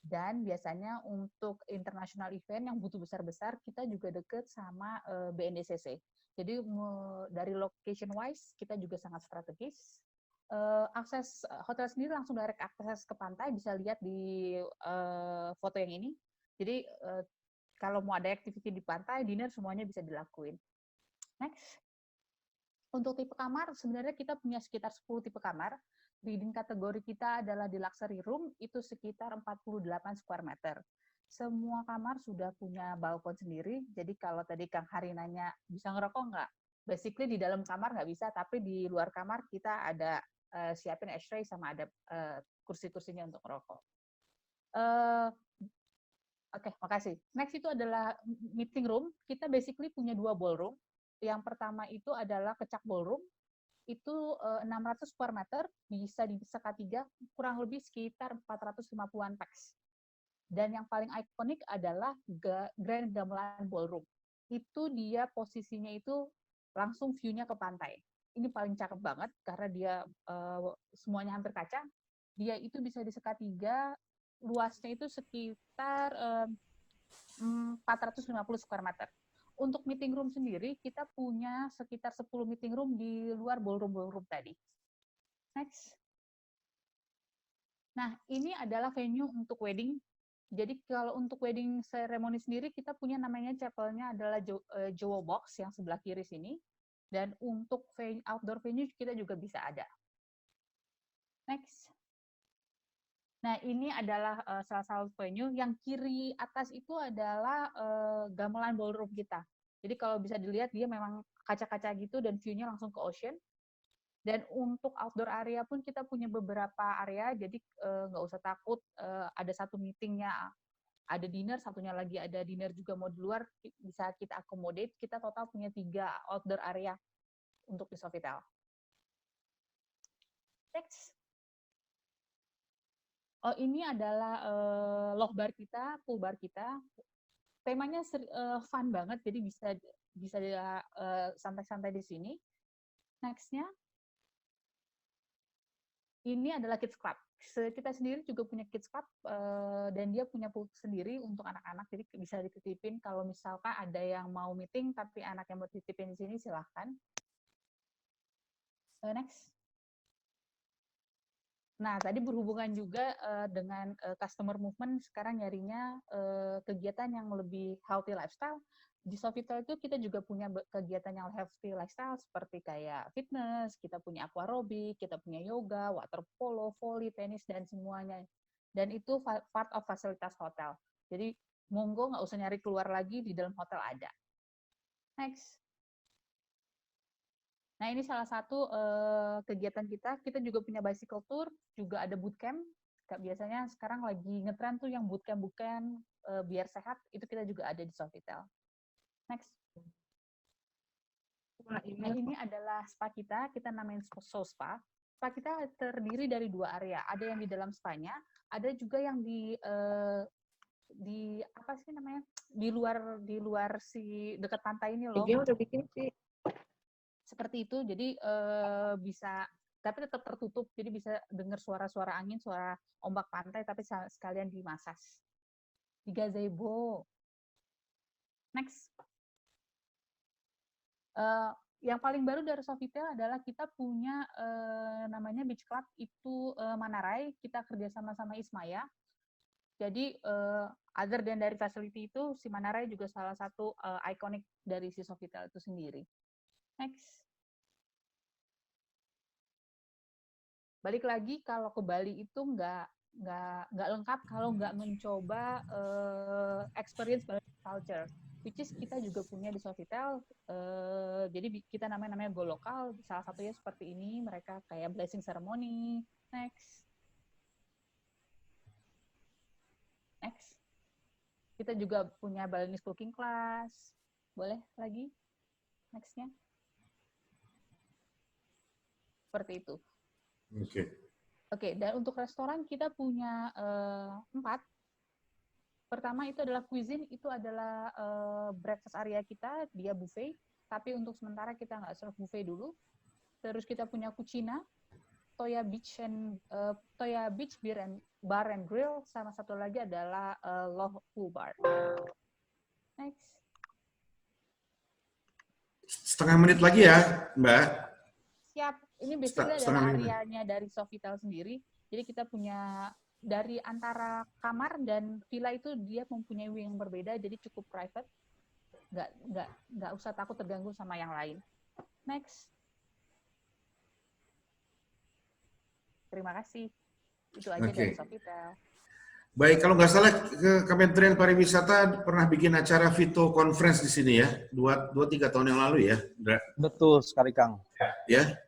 Dan biasanya untuk international event yang butuh besar-besar, kita juga deket sama BNDCC. Jadi dari location wise, kita juga sangat strategis. Akses hotel sendiri langsung direct akses ke pantai, bisa lihat di foto yang ini. Jadi kalau mau ada activity di pantai, dinner semuanya bisa dilakuin. Next. Untuk tipe kamar, sebenarnya kita punya sekitar 10 tipe kamar. Leading kategori kita adalah di luxury room, itu sekitar 48 square meter. Semua kamar sudah punya balkon sendiri, jadi kalau tadi Kang Hari nanya, bisa ngerokok nggak? Basically di dalam kamar nggak bisa, tapi di luar kamar kita ada siapin ashtray sama ada kursi-kursinya untuk ngerokok. Oke, makasih. Next itu adalah meeting room. Kita basically punya 2 ballroom. Yang pertama itu adalah Kecak Ballroom, itu 600 square meter, bisa disekat 3, kurang lebih sekitar 450-an pax. Dan yang paling ikonik adalah Grand Gamelan Ballroom. Itu dia posisinya itu langsung view-nya ke pantai. Ini paling cakep banget karena dia semuanya hampir kaca. Dia itu bisa di sekat 3, luasnya itu sekitar 450 square meter. Untuk meeting room sendiri, kita punya sekitar 10 meeting room di luar ballroom tadi. Next. Nah, ini adalah venue untuk wedding. Jadi kalau untuk wedding ceremony sendiri, kita punya namanya chapel-nya adalah Jowo Box yang sebelah kiri sini. Dan untuk outdoor venue kita juga bisa ada. Next. Nah, ini adalah salah satu venue. Yang kiri atas itu adalah gamelan ballroom kita. Jadi kalau bisa dilihat, dia memang kaca-kaca gitu dan view-nya langsung ke ocean. Dan untuk outdoor area pun kita punya beberapa area, jadi nggak usah takut ada satu meetingnya ada dinner, satunya lagi ada dinner juga mau di luar, bisa kita accommodate. Kita total punya 3 outdoor area untuk di Sofitel. Next. Oh, ini adalah loch bar kita, pool bar kita. Temanya fun banget, jadi bisa santai-santai di sini. Next-nya. Ini adalah Kids Club. Kita sendiri juga punya Kids Club, dan dia punya pool sendiri untuk anak-anak, jadi bisa dititipin kalau misalkan ada yang mau meeting, tapi anak yang mau dititipin di sini, silahkan. Next. Nah, tadi berhubungan juga dengan customer movement, sekarang nyarinya kegiatan yang lebih healthy lifestyle. Di Sofitel itu kita juga punya kegiatan yang healthy lifestyle seperti kayak fitness, kita punya aquarobic, kita punya yoga, water polo, volley, tenis, dan semuanya. Dan itu part of fasilitas hotel. Jadi monggo nggak usah nyari keluar lagi, di dalam hotel ada. Next. Nah, ini salah satu kegiatan kita. Kita juga punya bicycle tour, juga ada bootcamp. Biasanya sekarang lagi ngetren tuh yang bootcamp biar sehat, itu kita juga ada di Sofitel. Next. Nah, ini adalah spa kita namain Soul Spa. Spa kita terdiri dari 2 area. Ada yang di dalam spanya, ada juga yang di apa sih namanya? Di luar si dekat pantai ini loh. Dia udah bikin sih. Seperti itu. Jadi bisa, tapi tetap tertutup. Jadi bisa dengar suara-suara angin, suara ombak pantai, tapi sekalian di massage. Di gazebo. Next. Yang paling baru dari Sofitel adalah kita punya namanya Beach Club, itu Manarai. Kita kerja sama Ismaya. Jadi other than dari facility itu, si Manarai juga salah satu ikonik dari si Sofitel itu sendiri. Next. Balik lagi, kalau ke Bali itu nggak lengkap kalau nggak mencoba experience Bali culture. Which is kita juga punya di Sofitel, jadi kita namanya Go Lokal, salah satunya seperti ini, mereka kayak blessing ceremony. Next. Next. Kita juga punya Balinese cooking class. Boleh lagi? Next-nya. Seperti itu. Oke, dan untuk restoran kita punya 4. Pertama itu adalah cuisine, itu adalah breakfast area kita, dia buffet, tapi untuk sementara kita nggak serve buffet dulu. Terus kita punya Cucina, Toya Beach Bar and Grill, sama satu lagi adalah Loch Pool Bar. Next. Setengah menit lagi ya, Mbak. Siap. Ini biasanya adalah areanya dari Sofitel sendiri. Jadi kita punya dari antara kamar dan villa itu dia mempunyai wing yang berbeda, jadi cukup private. Nggak usah takut terganggu sama yang lain. Next. Terima kasih. Itu aja dari Sofitel. Baik, kalau nggak salah Kementerian Pariwisata pernah bikin acara Vito Conference di sini ya, 2-3 tahun yang lalu ya. Betul sekali, Kang. Ya.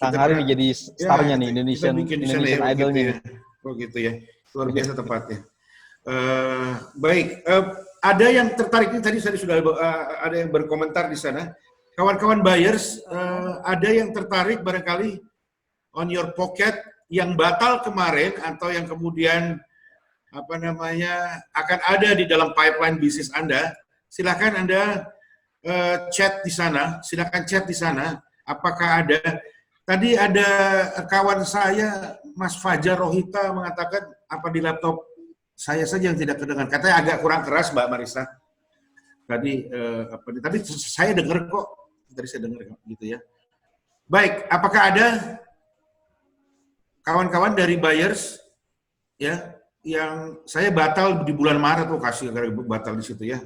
Kang Hari jadi starnya nih, Indonesian Idol-nya. Oh gitu ya, luar biasa tempatnya. Baik, ada yang tertarik, ini tadi saya sudah ada yang berkomentar di sana. Kawan-kawan buyers, ada yang tertarik barangkali on your pocket yang batal kemarin atau yang kemudian akan ada di dalam pipeline bisnis Anda, silakan Anda chat di sana, silakan chat di sana. Apakah ada? Tadi ada kawan saya, Mas Fajar Rohita, mengatakan apa di laptop saya saja yang tidak kedengar. Katanya agak kurang keras, Mbak Marisa. Tadi tapi saya dengar kok. Tadi saya dengar gitu ya. Baik, apakah ada kawan-kawan dari buyers ya yang saya batal di bulan Maret, kasih batal di situ ya.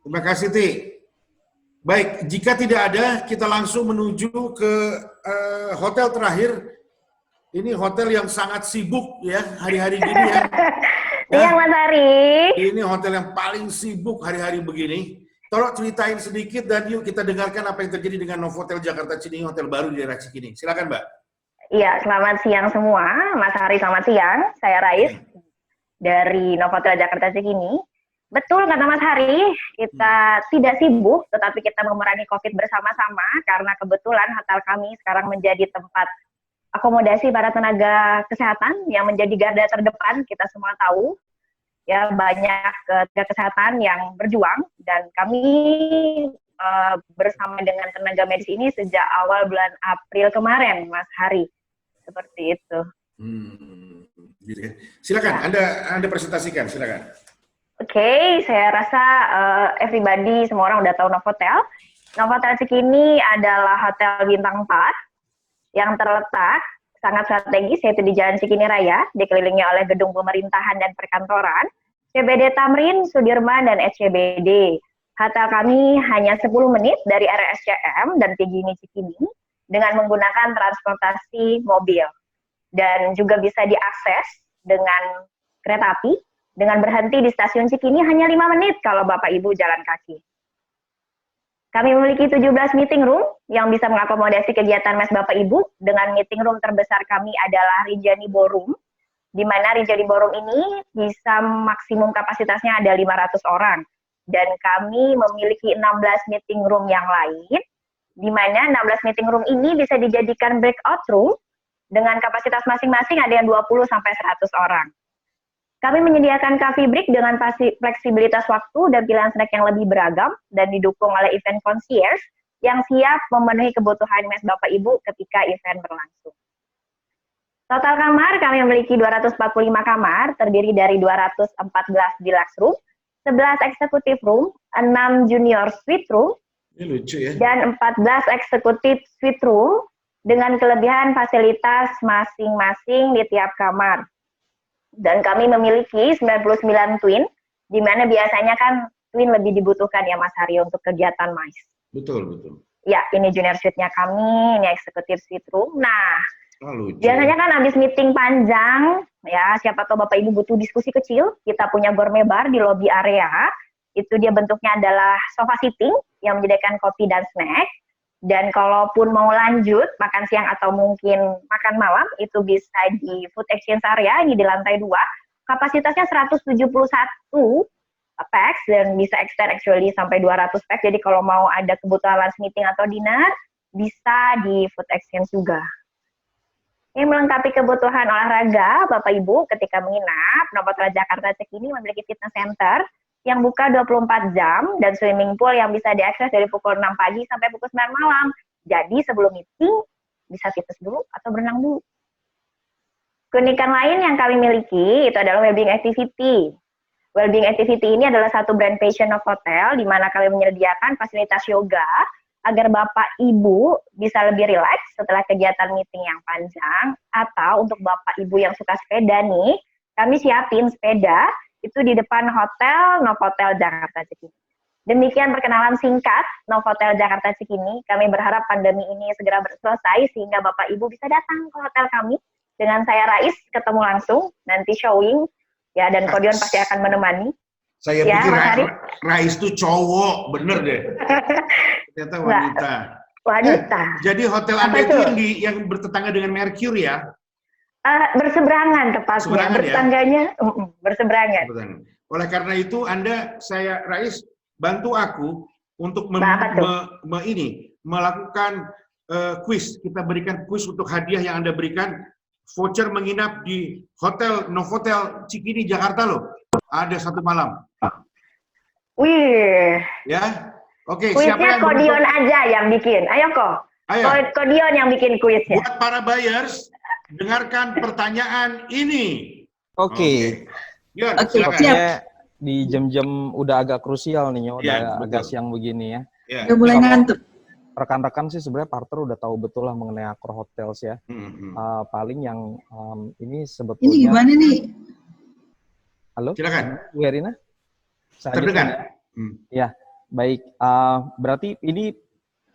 Terima kasih, Ti. Baik, jika tidak ada, kita langsung menuju ke hotel terakhir. Ini hotel yang sangat sibuk ya hari-hari gini ya. Iya, Mas Hari. Ini hotel yang paling sibuk hari-hari begini. Tolong ceritain sedikit dan yuk kita dengarkan apa yang terjadi dengan Novotel Jakarta Cikini, hotel baru di daerah Cikini. Silakan, Mbak. Iya, selamat siang semua. Mas Hari, selamat siang. Saya Rais dari Novotel Jakarta Cikini. Betul kata Mas Hari, kita tidak sibuk, tetapi kita memerangi COVID bersama-sama karena kebetulan hotel kami sekarang menjadi tempat akomodasi para tenaga kesehatan yang menjadi garda terdepan. Kita semua tahu ya, banyak tenaga kesehatan yang berjuang, dan kami bersama dengan tenaga medis ini sejak awal bulan April kemarin, Mas Hari. Seperti itu. Silakan, Anda presentasikan, silakan. Oke, saya rasa everybody, semua orang udah tahu Novotel. Novotel Cikini adalah hotel bintang 4 yang terletak sangat strategis, yaitu di Jalan Cikini Raya, dikelilingi oleh gedung pemerintahan dan perkantoran, CBD Tamrin, Sudirman, dan SCBD. Hotel kami hanya 10 menit dari RSCM dan Tigini Cikini dengan menggunakan transportasi mobil. Dan juga bisa diakses dengan kereta api, dengan berhenti di stasiun Cikini hanya 5 menit kalau Bapak Ibu jalan kaki. Kami memiliki 17 meeting room yang bisa mengakomodasi kegiatan mes Bapak Ibu. Dengan meeting room terbesar kami adalah Rinjani Ballroom, di mana Rinjani Ballroom ini bisa maksimum kapasitasnya ada 500 orang. Dan kami memiliki 16 meeting room yang lain, di mana 16 meeting room ini bisa dijadikan breakout room dengan kapasitas masing-masing ada yang 20 sampai 100 orang. Kami menyediakan coffee break dengan fleksibilitas waktu dan pilihan snack yang lebih beragam dan didukung oleh event concierge yang siap memenuhi kebutuhan mes Bapak Ibu ketika event berlangsung. Total kamar kami memiliki 245 kamar, terdiri dari 214 deluxe room, 11 executive room, 6 junior suite room, ini lucu ya, dan 14 executive suite room dengan kelebihan fasilitas masing-masing di tiap kamar. Dan kami memiliki 99 twin, di mana biasanya kan twin lebih dibutuhkan ya Mas Hari untuk kegiatan MICE. Betul, betul. Ya, ini junior suite-nya kami, ini executive suite room. Nah, biasanya kan habis meeting panjang, ya siapa tahu Bapak Ibu butuh diskusi kecil, kita punya gourmet bar di lobby area. Itu dia bentuknya adalah sofa sitting yang menyediakan kopi dan snack. Dan kalaupun mau lanjut, makan siang atau mungkin makan malam, itu bisa di food exchange area, ini di lantai 2. Kapasitasnya 171 packs, dan bisa extend actually sampai 200 packs. Jadi kalau mau ada kebutuhan lunch meeting atau dinner, bisa di food exchange juga. Ini melengkapi kebutuhan olahraga, Bapak Ibu ketika menginap, Novotel Jakarta Cikini memiliki fitness center yang buka 24 jam, dan swimming pool yang bisa diakses dari pukul 6 pagi sampai pukul 9 malam. Jadi sebelum meeting, bisa fitness dulu atau berenang dulu. Keunikan lain yang kami miliki, itu adalah Wellbeing Activity. Wellbeing Activity ini adalah satu brand passion of hotel, di mana kami menyediakan fasilitas yoga, agar Bapak Ibu bisa lebih rileks setelah kegiatan meeting yang panjang, atau untuk Bapak Ibu yang suka sepeda nih, kami siapin sepeda, itu di depan hotel Novotel Jakarta Cikini. Demikian perkenalan singkat Novotel Jakarta Cikini. Kami berharap pandemi ini segera selesai sehingga Bapak Ibu bisa datang ke hotel kami. Dengan saya Rais, ketemu langsung, nanti showing, ya, dan Kodion pasti akan menemani. Saya ya, pikir Rais itu cowok, bener deh. Ternyata wanita. Wanita. Jadi hotel Anda itu yang bertetangga dengan Mercury ya? Berseberangan tepatnya, bertetangganya berseberangan. Oleh karena itu saya Rais, bantu aku untuk melakukan kuis. Kita berikan kuis untuk hadiah yang Anda berikan, voucher menginap di hotel Novotel Cikini Jakarta loh. Ada 1 malam. Wih. Ya. Oke, siapa Kuisnya yang Kodion aja yang bikin. Ayo kok. Ayo. Kodion yang bikin kuisnya. Buat para buyers, dengarkan pertanyaan ini. Oke. Yon, Oke, silakan. siap. Di jam-jam udah agak krusial nih, udah Iya, agak betul. siang begini ya. Iya. Udah mulai ngantuk. Rekan-rekan sih sebenarnya Partner udah tahu betul lah mengenai Accor Hotels ya. Paling yang ini sebetulnya. Ini gimana nih? Halo? Silakan. Bu Herina? Terdengar. Ya, baik. Berarti ini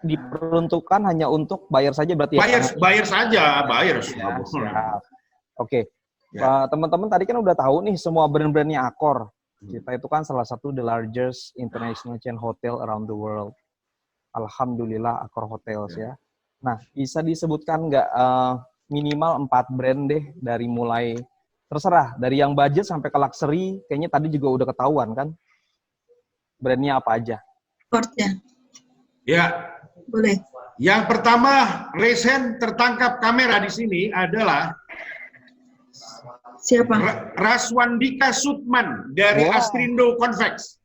diperuntukkan hanya untuk buyer saja berarti ya? Buyer saja, buyer. Ya, siap. Oke. Teman-teman tadi kan udah tahu nih semua brand-brandnya Accor. Kita itu kan salah satu the largest international chain hotel around the world. Alhamdulillah Accor Hotels ya. Nah, bisa disebutkan nggak minimal 4 brand deh dari mulai terserah dari yang budget sampai ke luxury, kayaknya tadi juga udah ketahuan kan? Brandnya apa aja? Portnya. Ya. Boleh. Yang pertama, recent tertangkap kamera di sini adalah siapa? Raswandika Sutman dari Astrindo Convex.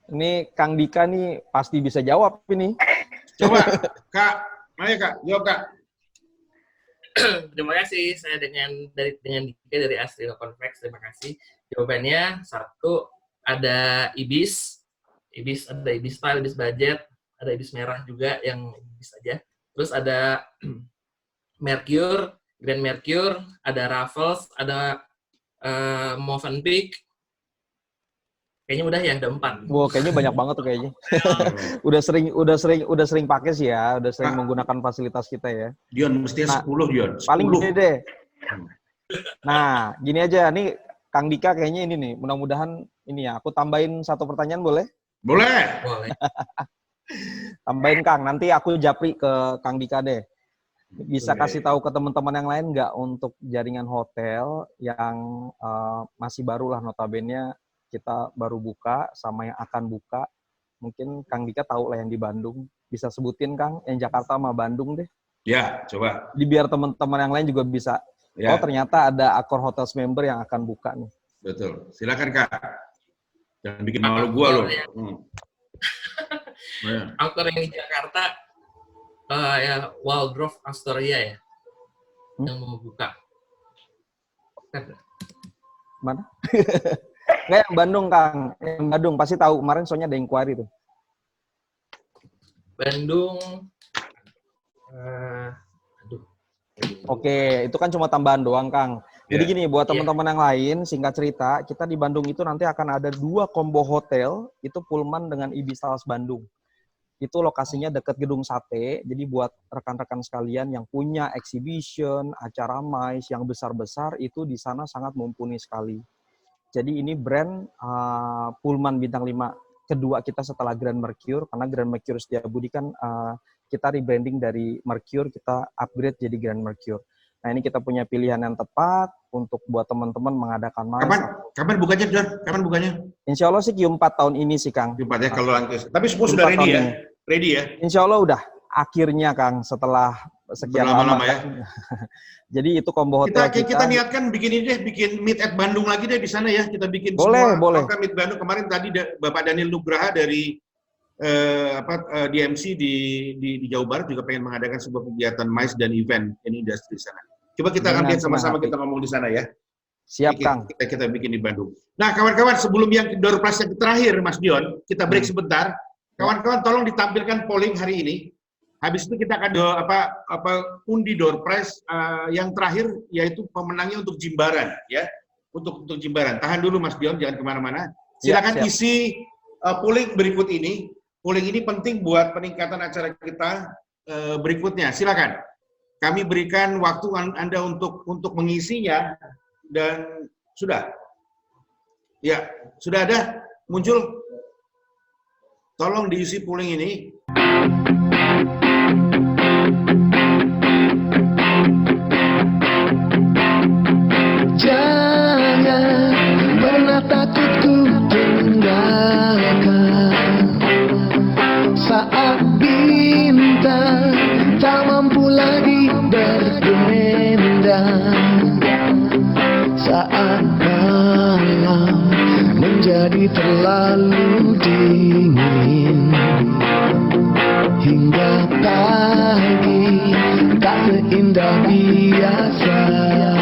Ini Kang Dika nih pasti bisa jawab ini. Coba, Kak. Ayo Kak, jawab Kak. Terima kasih, saya dengan Dika dari Astrindo Convex, terima kasih. Jawabannya, satu, ada Ibis. Ibis, ada Ibis Style, Ibis Budget, ada Ibis Merah juga yang Ibis aja. Terus ada Mercure, Grand Mercure, ada Raffles, ada Movenpick. Kayaknya udah ya, ada 4. Wow, kayaknya banyak banget tuh kayaknya. udah sering pakai sih ya, udah sering menggunakan fasilitas kita ya. Dion mestinya 10 Dion. 10. Paling gede deh. Nah, gini aja nih Kang Dika kayaknya ini nih, mudah-mudahan ini ya, aku tambahin satu pertanyaan boleh? Boleh. Boleh. Tambahin Kang, nanti aku japri ke Kang Dika deh. Bisa kasih tahu ke teman-teman yang lain nggak untuk jaringan hotel yang masih baru lah notabene kita baru buka sama yang akan buka. Mungkin Kang Dika tahu lah yang di Bandung. Bisa sebutin Kang, yang Jakarta sama Bandung deh. Ya, coba. Biar teman-teman yang lain juga bisa. Ya. Oh ternyata ada Accor Hotels member yang akan buka nih. Betul. Silakan Kak. Jangan bikin malu gua loh. Accor yang di Jakarta, ya Waldorf Astoria ya, yang mau buka. Mana? Nggak, yang Bandung, Kang. Yang Bandung, pasti tahu. Kemarin soalnya ada inquiry tuh. Bandung, Oke, itu kan cuma tambahan doang, Kang. Jadi gini, buat teman-teman yang lain, singkat cerita, kita di Bandung itu nanti akan ada 2 combo hotel, itu Pullman dengan Ibis Styles Bandung. Itu lokasinya dekat Gedung Sate, jadi buat rekan-rekan sekalian yang punya exhibition, acara MICE yang besar-besar, itu di sana sangat mumpuni sekali. Jadi ini brand Pullman Bintang 5 kedua kita setelah Grand Mercure, karena Grand Mercure Setiabudi kan kita rebranding dari Mercure, kita upgrade jadi Grand Mercure. Nah ini kita punya pilihan yang tepat untuk buat teman-teman mengadakan MICE. Kapan bukanya, John? Kapan bukanya? Insya Allah sih Q4 tahun ini sih, Kang. Q4 ya, kalau tapi semua sudah ready ya? Ready ya? Insya Allah udah. Akhirnya, Kang, setelah sekian lama ya. Jadi itu combo hotel kita niatkan bikin ini deh, bikin meet at Bandung lagi deh di sana ya. Kita bikin boleh. Program meet Bandung. Kemarin tadi Bapak Daniel Nugraha dari DMC di Jawa Barat juga pengen mengadakan sebuah kegiatan MICE dan event in industri di sana. Coba kita akan lihat sama-sama, kita ngomong di sana ya. Siap, Kang. Kita bikin di Bandung. Nah, kawan-kawan, sebelum yang door prize yang terakhir, Mas Dion, kita break sebentar. Kawan-kawan, tolong ditampilkan polling hari ini. Habis itu kita akan undi door prize yang terakhir, yaitu pemenangnya untuk Jimbaran ya, untuk Jimbaran. Tahan dulu Mas Dion, jangan kemana-mana. Silakan isi polling berikut ini. Polling ini penting buat peningkatan acara kita berikutnya. Silakan. Kami berikan waktu Anda untuk mengisinya dan sudah. Ya, sudah ada muncul. Tolong diisi polling ini. Jangan pernah takut ku tinggalkan saat bintang tak mampu lagi berdendam, saat malam menjadi jadi terlalu dingin. Hingga pagi tak seindah biasanya.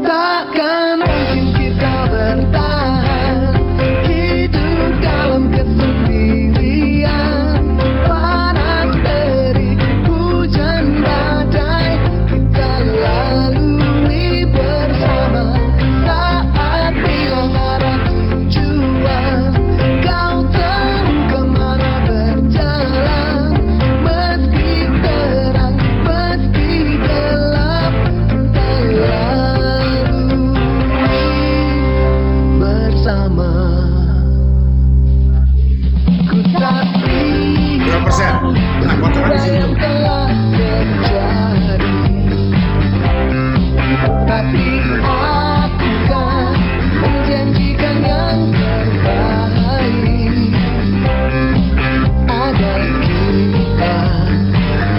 Takkan mungkin kita bertahan hidup dalam kesendirian. Panas terik, hujan badai, kita lalui bersama. Saat bilang arah tujuan, kau tahu kemana berjalan. Meski terang, meski gelap, kita lalui bersama. Ku tak Berapa persen? Nah, kontrakan di situ. Tapi aku kan menjanjikan yang terbaik. Agar kita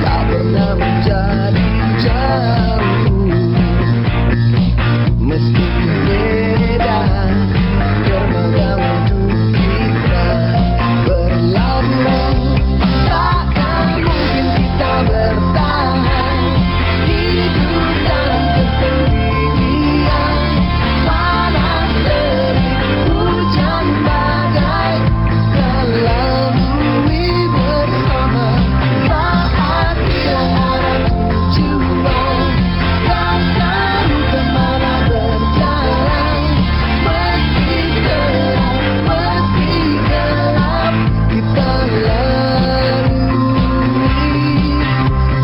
tak pernah menjadi jauh. Meski beda dermaga hidup kita berlabuh. Takkan mungkin kita bertahan hidup dalam kesendirian. Panas terik, hujan badai, kita lalui bersama. Saat hilang arah tujuan, kau tahu kemana berjalan. Meski terang, meski gelap, kita lalui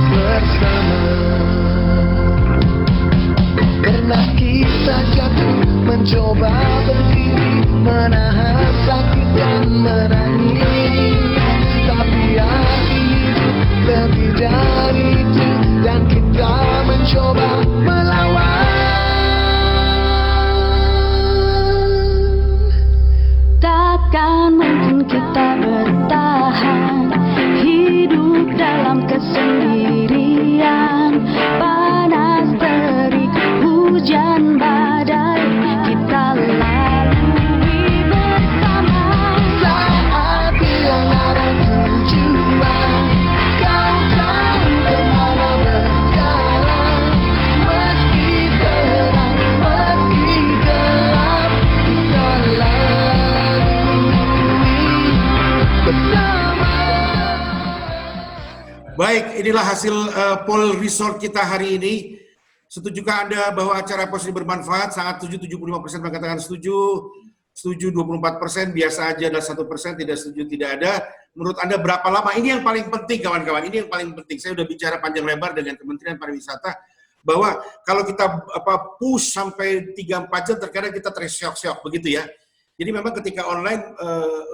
bersama. Pernah kita jatuh, mencoba berdiri, menahan sakit dan menangis. Tapi hati hidup lebih dari itu, dan kita mencoba melawan. Takkan mungkin kita bertahan hidup dalam kesendirian. Panas terik, hujan badai, kita lalui bersama. Saat hilang arah tujuan, kau tahu kemana berjalan. Meski terang, meski gelap, kita lalui bersama. Baik, inilah hasil poll result kita hari ini. Setujukah Anda bahwa acara pos ini bermanfaat? Sangat setuju, 75% mengatakan setuju. Setuju 24%, biasa aja ada 1%, tidak setuju tidak ada. Menurut Anda berapa lama? Ini yang paling penting kawan-kawan, ini yang paling penting. Saya sudah bicara panjang lebar dengan Kementerian Pariwisata bahwa kalau kita push sampai 3-4 jam terkadang kita tersyok-syok begitu ya. Jadi memang ketika online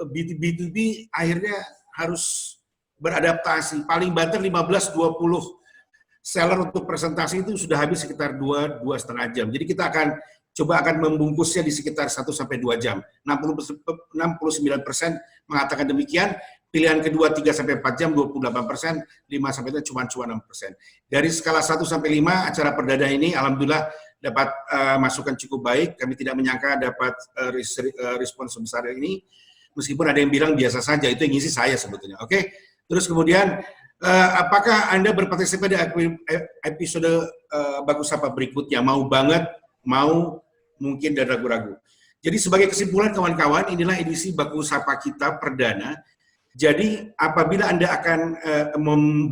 B2B akhirnya harus beradaptasi. Paling banter 15-20 seller untuk presentasi itu sudah habis sekitar 2-2,5 jam. Jadi kita akan membungkusnya di sekitar 1-2 jam. 69% mengatakan demikian. Pilihan kedua 3-4 jam 28%, 5-7 cuma 6%. Dari skala 1-5 acara perdana ini alhamdulillah dapat masukan cukup baik. Kami tidak menyangka dapat respons sebesar ini. Meskipun ada yang bilang biasa saja, itu yang ngisi saya sebetulnya. Oke. Terus kemudian apakah Anda berpartisipasi di episode Bagus Sapa berikutnya? Mau banget, mau mungkin dan ragu-ragu. Jadi sebagai kesimpulan kawan-kawan, inilah edisi Bagus Sapa kita perdana. Jadi apabila Anda akan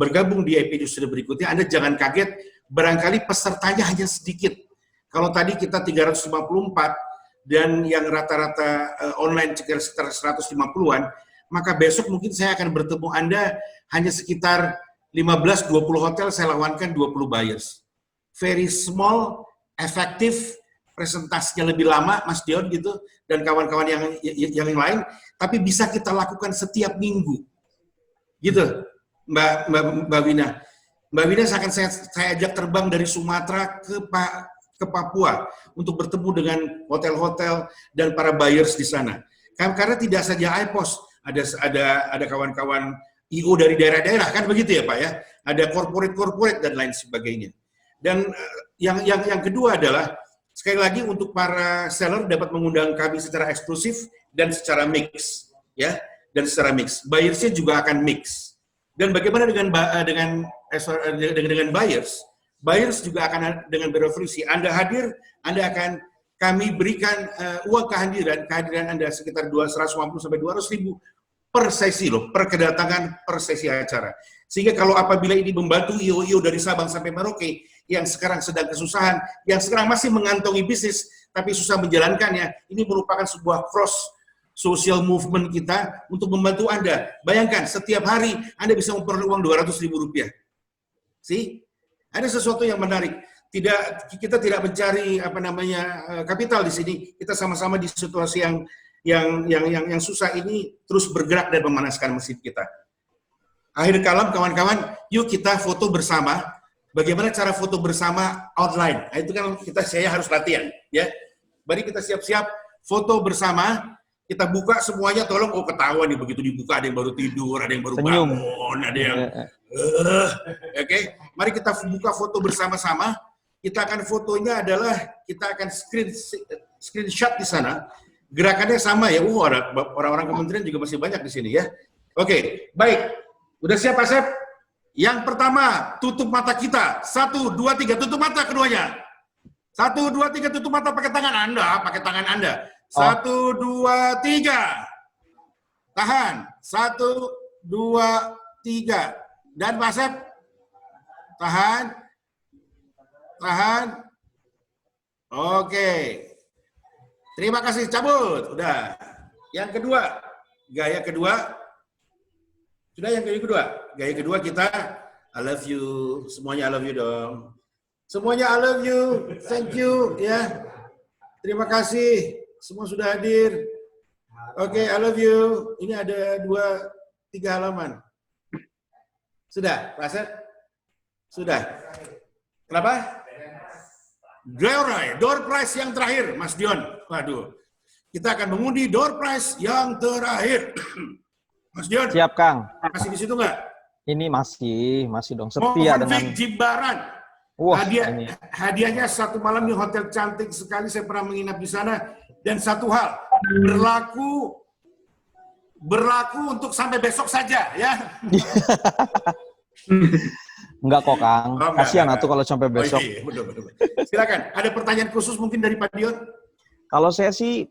bergabung di episode berikutnya, Anda jangan kaget, barangkali pesertanya hanya sedikit. Kalau tadi kita 354 dan yang rata-rata online sekitar 150-an, maka besok mungkin saya akan bertemu Anda hanya sekitar 15-20 hotel, saya lawankan 20 buyers. Very small, efektif, presentasinya lebih lama, Mas Dion gitu, dan kawan-kawan yang lain, tapi bisa kita lakukan setiap minggu. Gitu, Mbak Wina. Mbak Wina akan saya ajak terbang dari Sumatera ke Papua untuk bertemu dengan hotel-hotel dan para buyers di sana. Karena tidak saja iPos, ada kawan-kawan IO dari daerah-daerah, kan begitu ya Pak ya? Ada corporate dan lain sebagainya. Dan yang kedua adalah sekali lagi untuk para seller dapat mengundang kami secara eksklusif dan secara mix, ya, dan secara mix. Buyersnya juga akan mix. Dan bagaimana dengan buyers? Buyers juga akan dengan berevolusi. Anda hadir, Anda akan kami berikan uang kehadiran Anda sekitar 150 sampai 200 ribu per sesi loh, per kedatangan per sesi acara. Sehingga kalau apabila ini membantu IO-IO dari Sabang sampai Merauke yang sekarang sedang kesusahan, yang sekarang masih mengantongi bisnis tapi susah menjalankannya, ini merupakan sebuah cross social movement kita untuk membantu Anda. Bayangkan setiap hari Anda bisa memperoleh uang 200 ribu rupiah. Ada sesuatu yang menarik. Kita tidak mencari kapital di sini. Kita sama-sama di situasi yang susah ini terus bergerak dan memanaskan mesin kita. Akhir kalam kawan-kawan, yuk kita foto bersama. Bagaimana cara foto bersama online? Nah, itu kan saya harus latihan, ya. Mari kita siap-siap foto bersama. Kita buka semuanya, tolong ketahuan nih begitu dibuka ada yang baru tidur, ada yang baru bangun, ada yang oke. Mari kita buka foto bersama-sama. Kita akan fotonya adalah kita akan screenshot di sana. Gerakannya sama ya. Orang-orang kementerian juga masih banyak di sini ya. Oke, baik. Udah siap Pak Sep? Yang pertama, tutup mata kita. 1, 2, 3, tutup mata keduanya. 1, 2, 3, tutup mata pakai tangan Anda. 1, 2, 3. Tahan. 1, 2, 3. Dan Pak Sep, tahan. Oke. Terima kasih, cabut. Udah. Yang kedua, gaya kedua. Sudah yang kedua. Gaya kedua kita, I love you. Semuanya I love you dong. Semuanya I love you. Thank you. Ya. Terima kasih. Semua sudah hadir. Oke, I love you. Ini ada 2-3 halaman. Sudah, Pak Sep? Sudah. Kenapa? Door prize yang terakhir, Mas Dion. Waduh. Kita akan mengundi door prize yang terakhir. Mas Dion. Siap, Kang. Masih di situ nggak? Ini masih dong. Setia dengan Jimbaran. Wah, hadiahnya 1 malam di hotel cantik sekali. Saya pernah menginap di sana. Dan satu hal, berlaku untuk sampai besok saja, ya. Enggak kok, Kang. Kasihan atuh kalau sampai besok. Iya, betul. Silakan. Ada pertanyaan khusus mungkin dari Pak Dion? Kalau saya sih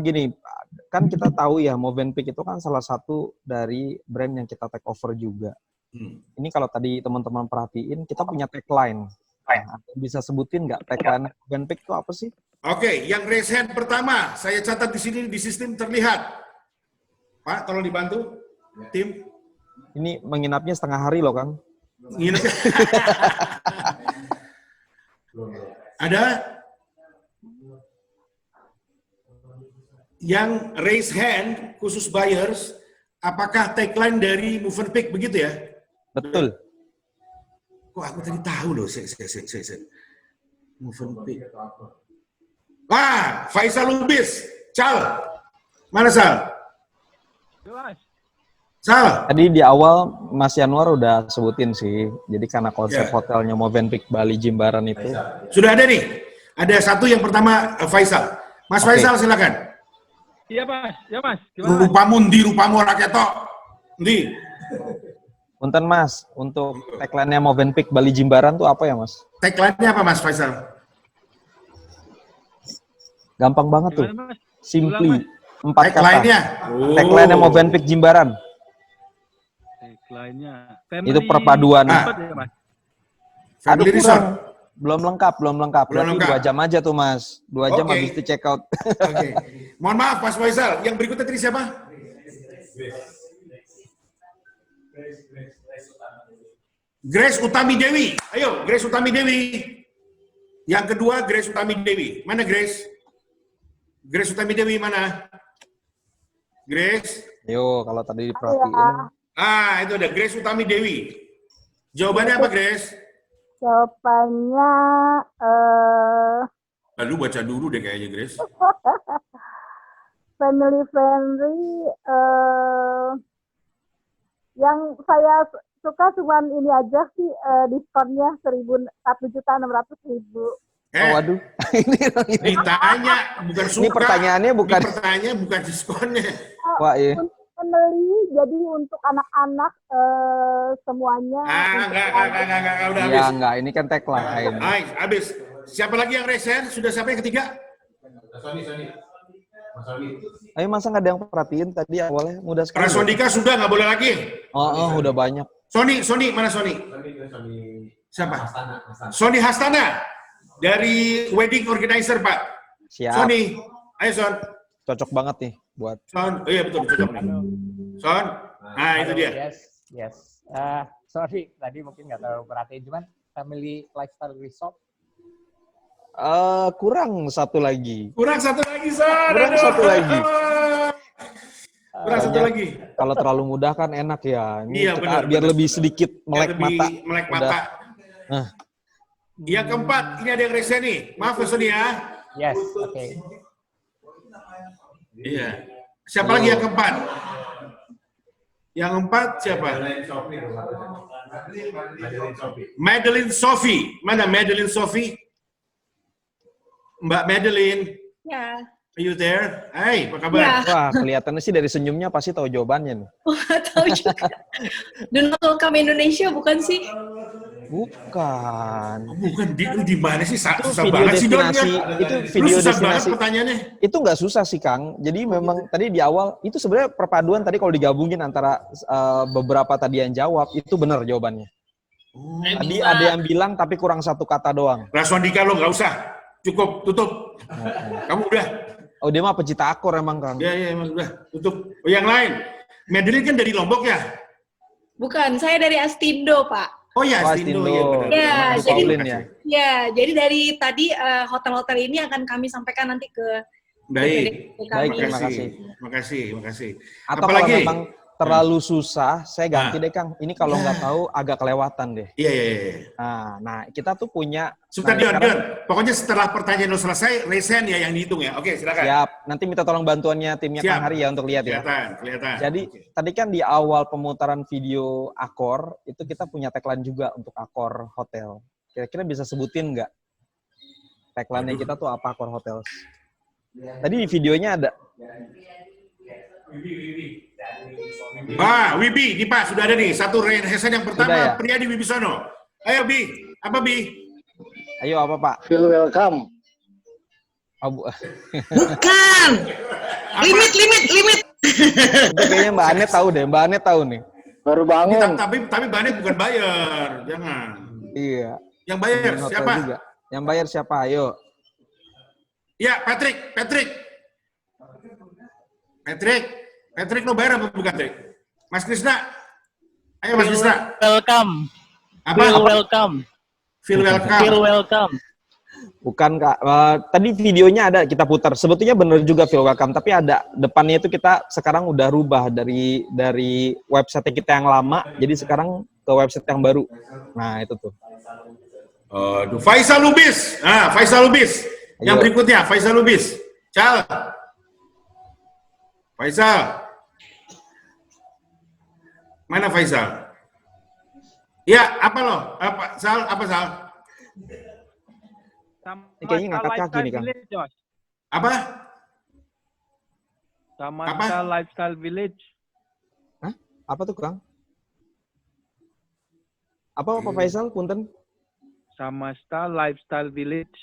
gini, kan kita tahu ya Movenpick itu kan salah satu dari brand yang kita take over juga. Ini kalau tadi teman-teman perhatiin, kita punya tagline. Bisa sebutin nggak tagline Movenpick itu apa sih? Oke, yang raise hand pertama, saya catat di sini di sistem terlihat. Pak, tolong dibantu, tim. Ini menginapnya setengah hari loh, Kang. Ada yang raise hand khusus buyers, apakah tagline dari Movenpick begitu ya? Betul. Kok aku tadi tahu loh, Movenpick. Wah, Faisal Lubis, Cal. Mana Sal? Sal. Tadi di awal Mas Yanwar udah sebutin sih. Jadi karena konsep hotelnya Movenpick Bali Jimbaran itu. Sudah ada nih. Ada satu yang pertama Faisal. Mas Faisal silakan. Iya Mas, ya Mas. Rupamu raketok. Ndi. Punten Mas, untuk tagline-nya Movenpick Bali Jimbaran tuh apa ya Mas? Tagline-nya apa Mas Faisal? Gampang banget tuh. Simply. 4 kata. Tagline-nya? Tagline-nya Movenpick Jimbaran. Tagline-nya. Itu perpaduan. Family Resort. Belum lengkap. Berarti 2 jam aja tuh Mas. 2 jam habis di check out. Oke. Mohon maaf Mas Faisal, yang berikutnya tadi siapa? Grace Utami Dewi. Ayo, Grace Utami Dewi. Yang kedua, Grace Utami Dewi. Mana Grace? Grace Utami Dewi mana? Grace? Yo, kalau tadi diperhatiin. Itu ada Grace Utami Dewi. Jawabannya apa, Grace? Jawabannya Lalu baca dulu deh kayaknya, Grace. family friendly, yang saya suka cuman ini aja sih diskonnya 1.600.000. Waduh. Ditanya bukan suka. Ini pertanyaannya bukan. Ini pertanyaannya bukan diskonnya. Wah, iya. Family, jadi untuk anak-anak semuanya. Enggak, udah habis. Iya, enggak, ini kan tagline. Habis. Siapa lagi yang resen? Sudah siapa yang ketiga? Sony. Ayo, masa nggak ada yang perhatiin tadi awalnya? Mudah sekali. Rasondika sudah, nggak boleh lagi. Udah banyak. Sony, mana Sony? Siapa? Sony Hastana. Dari wedding organizer, Pak. Siap. Sony, ayo Son. Cocok banget nih buat. Son, iya betul, cocok nih. Son, nah itu dia. Yes. Sorry, tadi mungkin nggak terlalu perhatiin, cuman Family Lifestyle Resort. Kurang satu lagi. Son. Kurang satu lagi. Kalau terlalu mudah kan enak ya. Ini iya, kita biar lebih sedikit melek mata. Melek mata. Nah. Yang keempat, ini ada yang resen nih. Maaf ya Sony ya. Yes, oke. Iya. Siapa lagi yang keempat? Yang keempat siapa? Madeline Sophie. Mana Madeline Sophie? Mbak Madeline. Ya. Are you there? Hai, apa kabar? Ya. Wah, kelihatannya sih dari senyumnya pasti tahu jawabannya nih. Tahu juga. Donald Welcome Indonesia bukan sih? Bukan. Di mana sih? Susah video banget sih, Don. Itu video susah destinasi. banget pertanyaannya. Itu nggak susah sih, Kang. Jadi memang tadi di awal, itu sebenarnya perpaduan tadi kalau digabungin antara beberapa tadi yang jawab, itu benar jawabannya. Tadi ada yang bilang tapi kurang satu kata doang. Rasondika lo nggak usah. Cukup, tutup. Kamu udah. Oh, dia mah pecinta akor emang, Kang. Iya, emang udah. Tutup. Oh, yang lain. Madeline kan dari Lombok ya? Bukan, saya dari Astindo, Pak. Oh ya, Astindo. Ya, jadi jadi dari tadi hotel-hotel ini akan kami sampaikan nanti ke Baik, makasih. Atau kalau memang terlalu susah, saya ganti deh, Kang. Ini kalau nggak tahu agak kelewatan deh. Iya. Nah, kita tuh punya. Sebentar, Dion. Pokoknya setelah pertanyaan lo selesai, resen ya yang dihitung ya. Oke, silakan. Siap. Nanti minta tolong bantuannya timnya Kang Hari ya untuk lihat ya. Kelihatan. Jadi tadi kan di awal pemutaran video Akor, itu kita punya tagline juga untuk Akor Hotel. Kira-kira bisa sebutin nggak? Tagline kita tuh apa Akor Hotels? Tadi di videonya ada. Wibi, ini Pak, sudah ada nih. Satu resen yang pertama, pria di Wibisono. Ayo, Bi. Apa, Bi? Ayo, apa, Pak? Feel welcome. Bukan. Limit. Itu kayaknya Mbak Anet tahu deh. Mbak Anet tahu nih. Baru bangun. Tapi Mbak Anet bukan bayar. Jangan. Iya. Yang bayar siapa? Juga. Yang bayar siapa? Ayo. Ya, Patrick. Patrick lo bayar apa bukan, Patrick? Mas Krisna. Ayo, Mas Krisna. Welcome. Apa? Feel welcome. Bukan, Kak. Tadi videonya ada kita putar. Sebetulnya benar juga feel welcome, tapi ada depannya itu kita sekarang udah rubah dari website kita yang lama, jadi sekarang ke website yang baru. Nah, itu tuh. Faisal Lubis. Faisal Lubis. Yang berikutnya, Faisal Lubis. Faisal. Mana Faisal? Ya, apa lo? Sal? Kayaknya ngangkat kaki nih, Kang. Apa? Samasta Lifestyle Village. Hah? Apa tuh, Kang? Apa Faisal, punten? Samasta Lifestyle Village.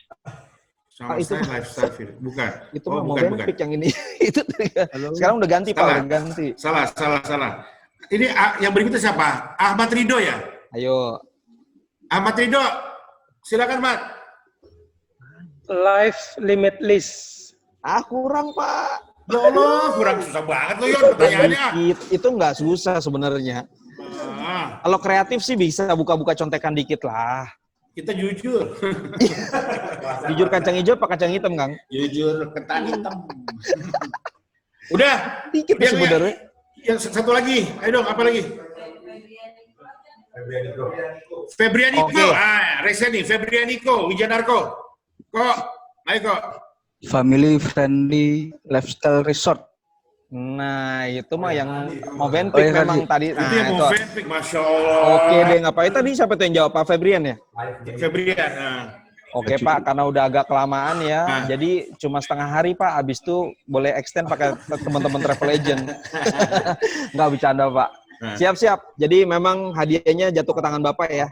Lifestyle Village. Bukan. Itu bukan. Yang ini. Itu sekarang udah ganti, Pak. Udah ganti. Salah. Ini yang berikutnya siapa? Ahmad Ridho ya? Ayo. Ahmad Ridho. Silakan, Mat. Life limitless. Kurang, Pak. Ya Allah, kurang susah banget loh, Yon, pertanyaannya. Itu nggak susah sebenarnya. Kalau kreatif sih bisa buka-buka contekan dikit lah. Kita jujur. Jujur kacang hijau apa kacang hitam, Kang? Jujur ketan hitam. Udah. Dikit sebenarnya. Yang satu lagi. Ayo dong, apa lagi? Febrianiko. Resen nih. Febrianiko, Wijanarko. Ayo kok. Family friendly lifestyle resort. Nah, itu mah yang Movenpick Oh, iya, memang tadi. Itu yang itu. Movenpick, Masya Allah. Oke deh, ngapain tadi siapa tuh yang jawab, Pak Febrian ya? Febrian. Oke Pak, karena udah agak kelamaan ya, jadi cuma setengah hari Pak, habis itu boleh extend pakai teman-teman travel agent. Nggak bercanda Pak. Siap-siap, jadi memang hadiahnya jatuh ke tangan Bapak ya.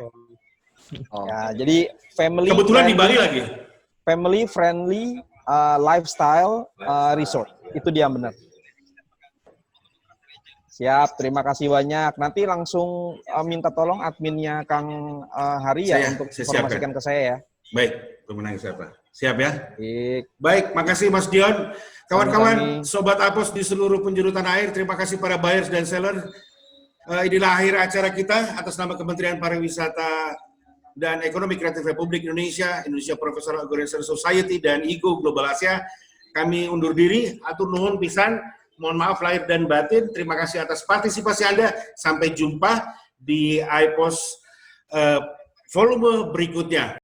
Ya, jadi family Kebetulan di friendly, Bali lagi. family friendly lifestyle resort, itu dia benar. Siap, terima kasih banyak. Nanti langsung minta tolong adminnya Kang Hari ya untuk saya informasikan siapkan ke saya ya. Baik, pemenang siapa? Siap ya? Baik. Baik, makasih Mas Dion. Kawan-kawan, Kami- Sobat Apos di seluruh penjuru tanah air, terima kasih para buyers dan seller. Inilah akhir acara kita atas nama Kementerian Pariwisata dan Ekonomi Kreatif Republik Indonesia, Indonesia Professional Organization Society, dan IGO Global Asia. Kami undur diri, atur nuhun pisan. Mohon maaf lahir dan batin. Terima kasih atas partisipasi Anda. Sampai jumpa di iPos volume berikutnya.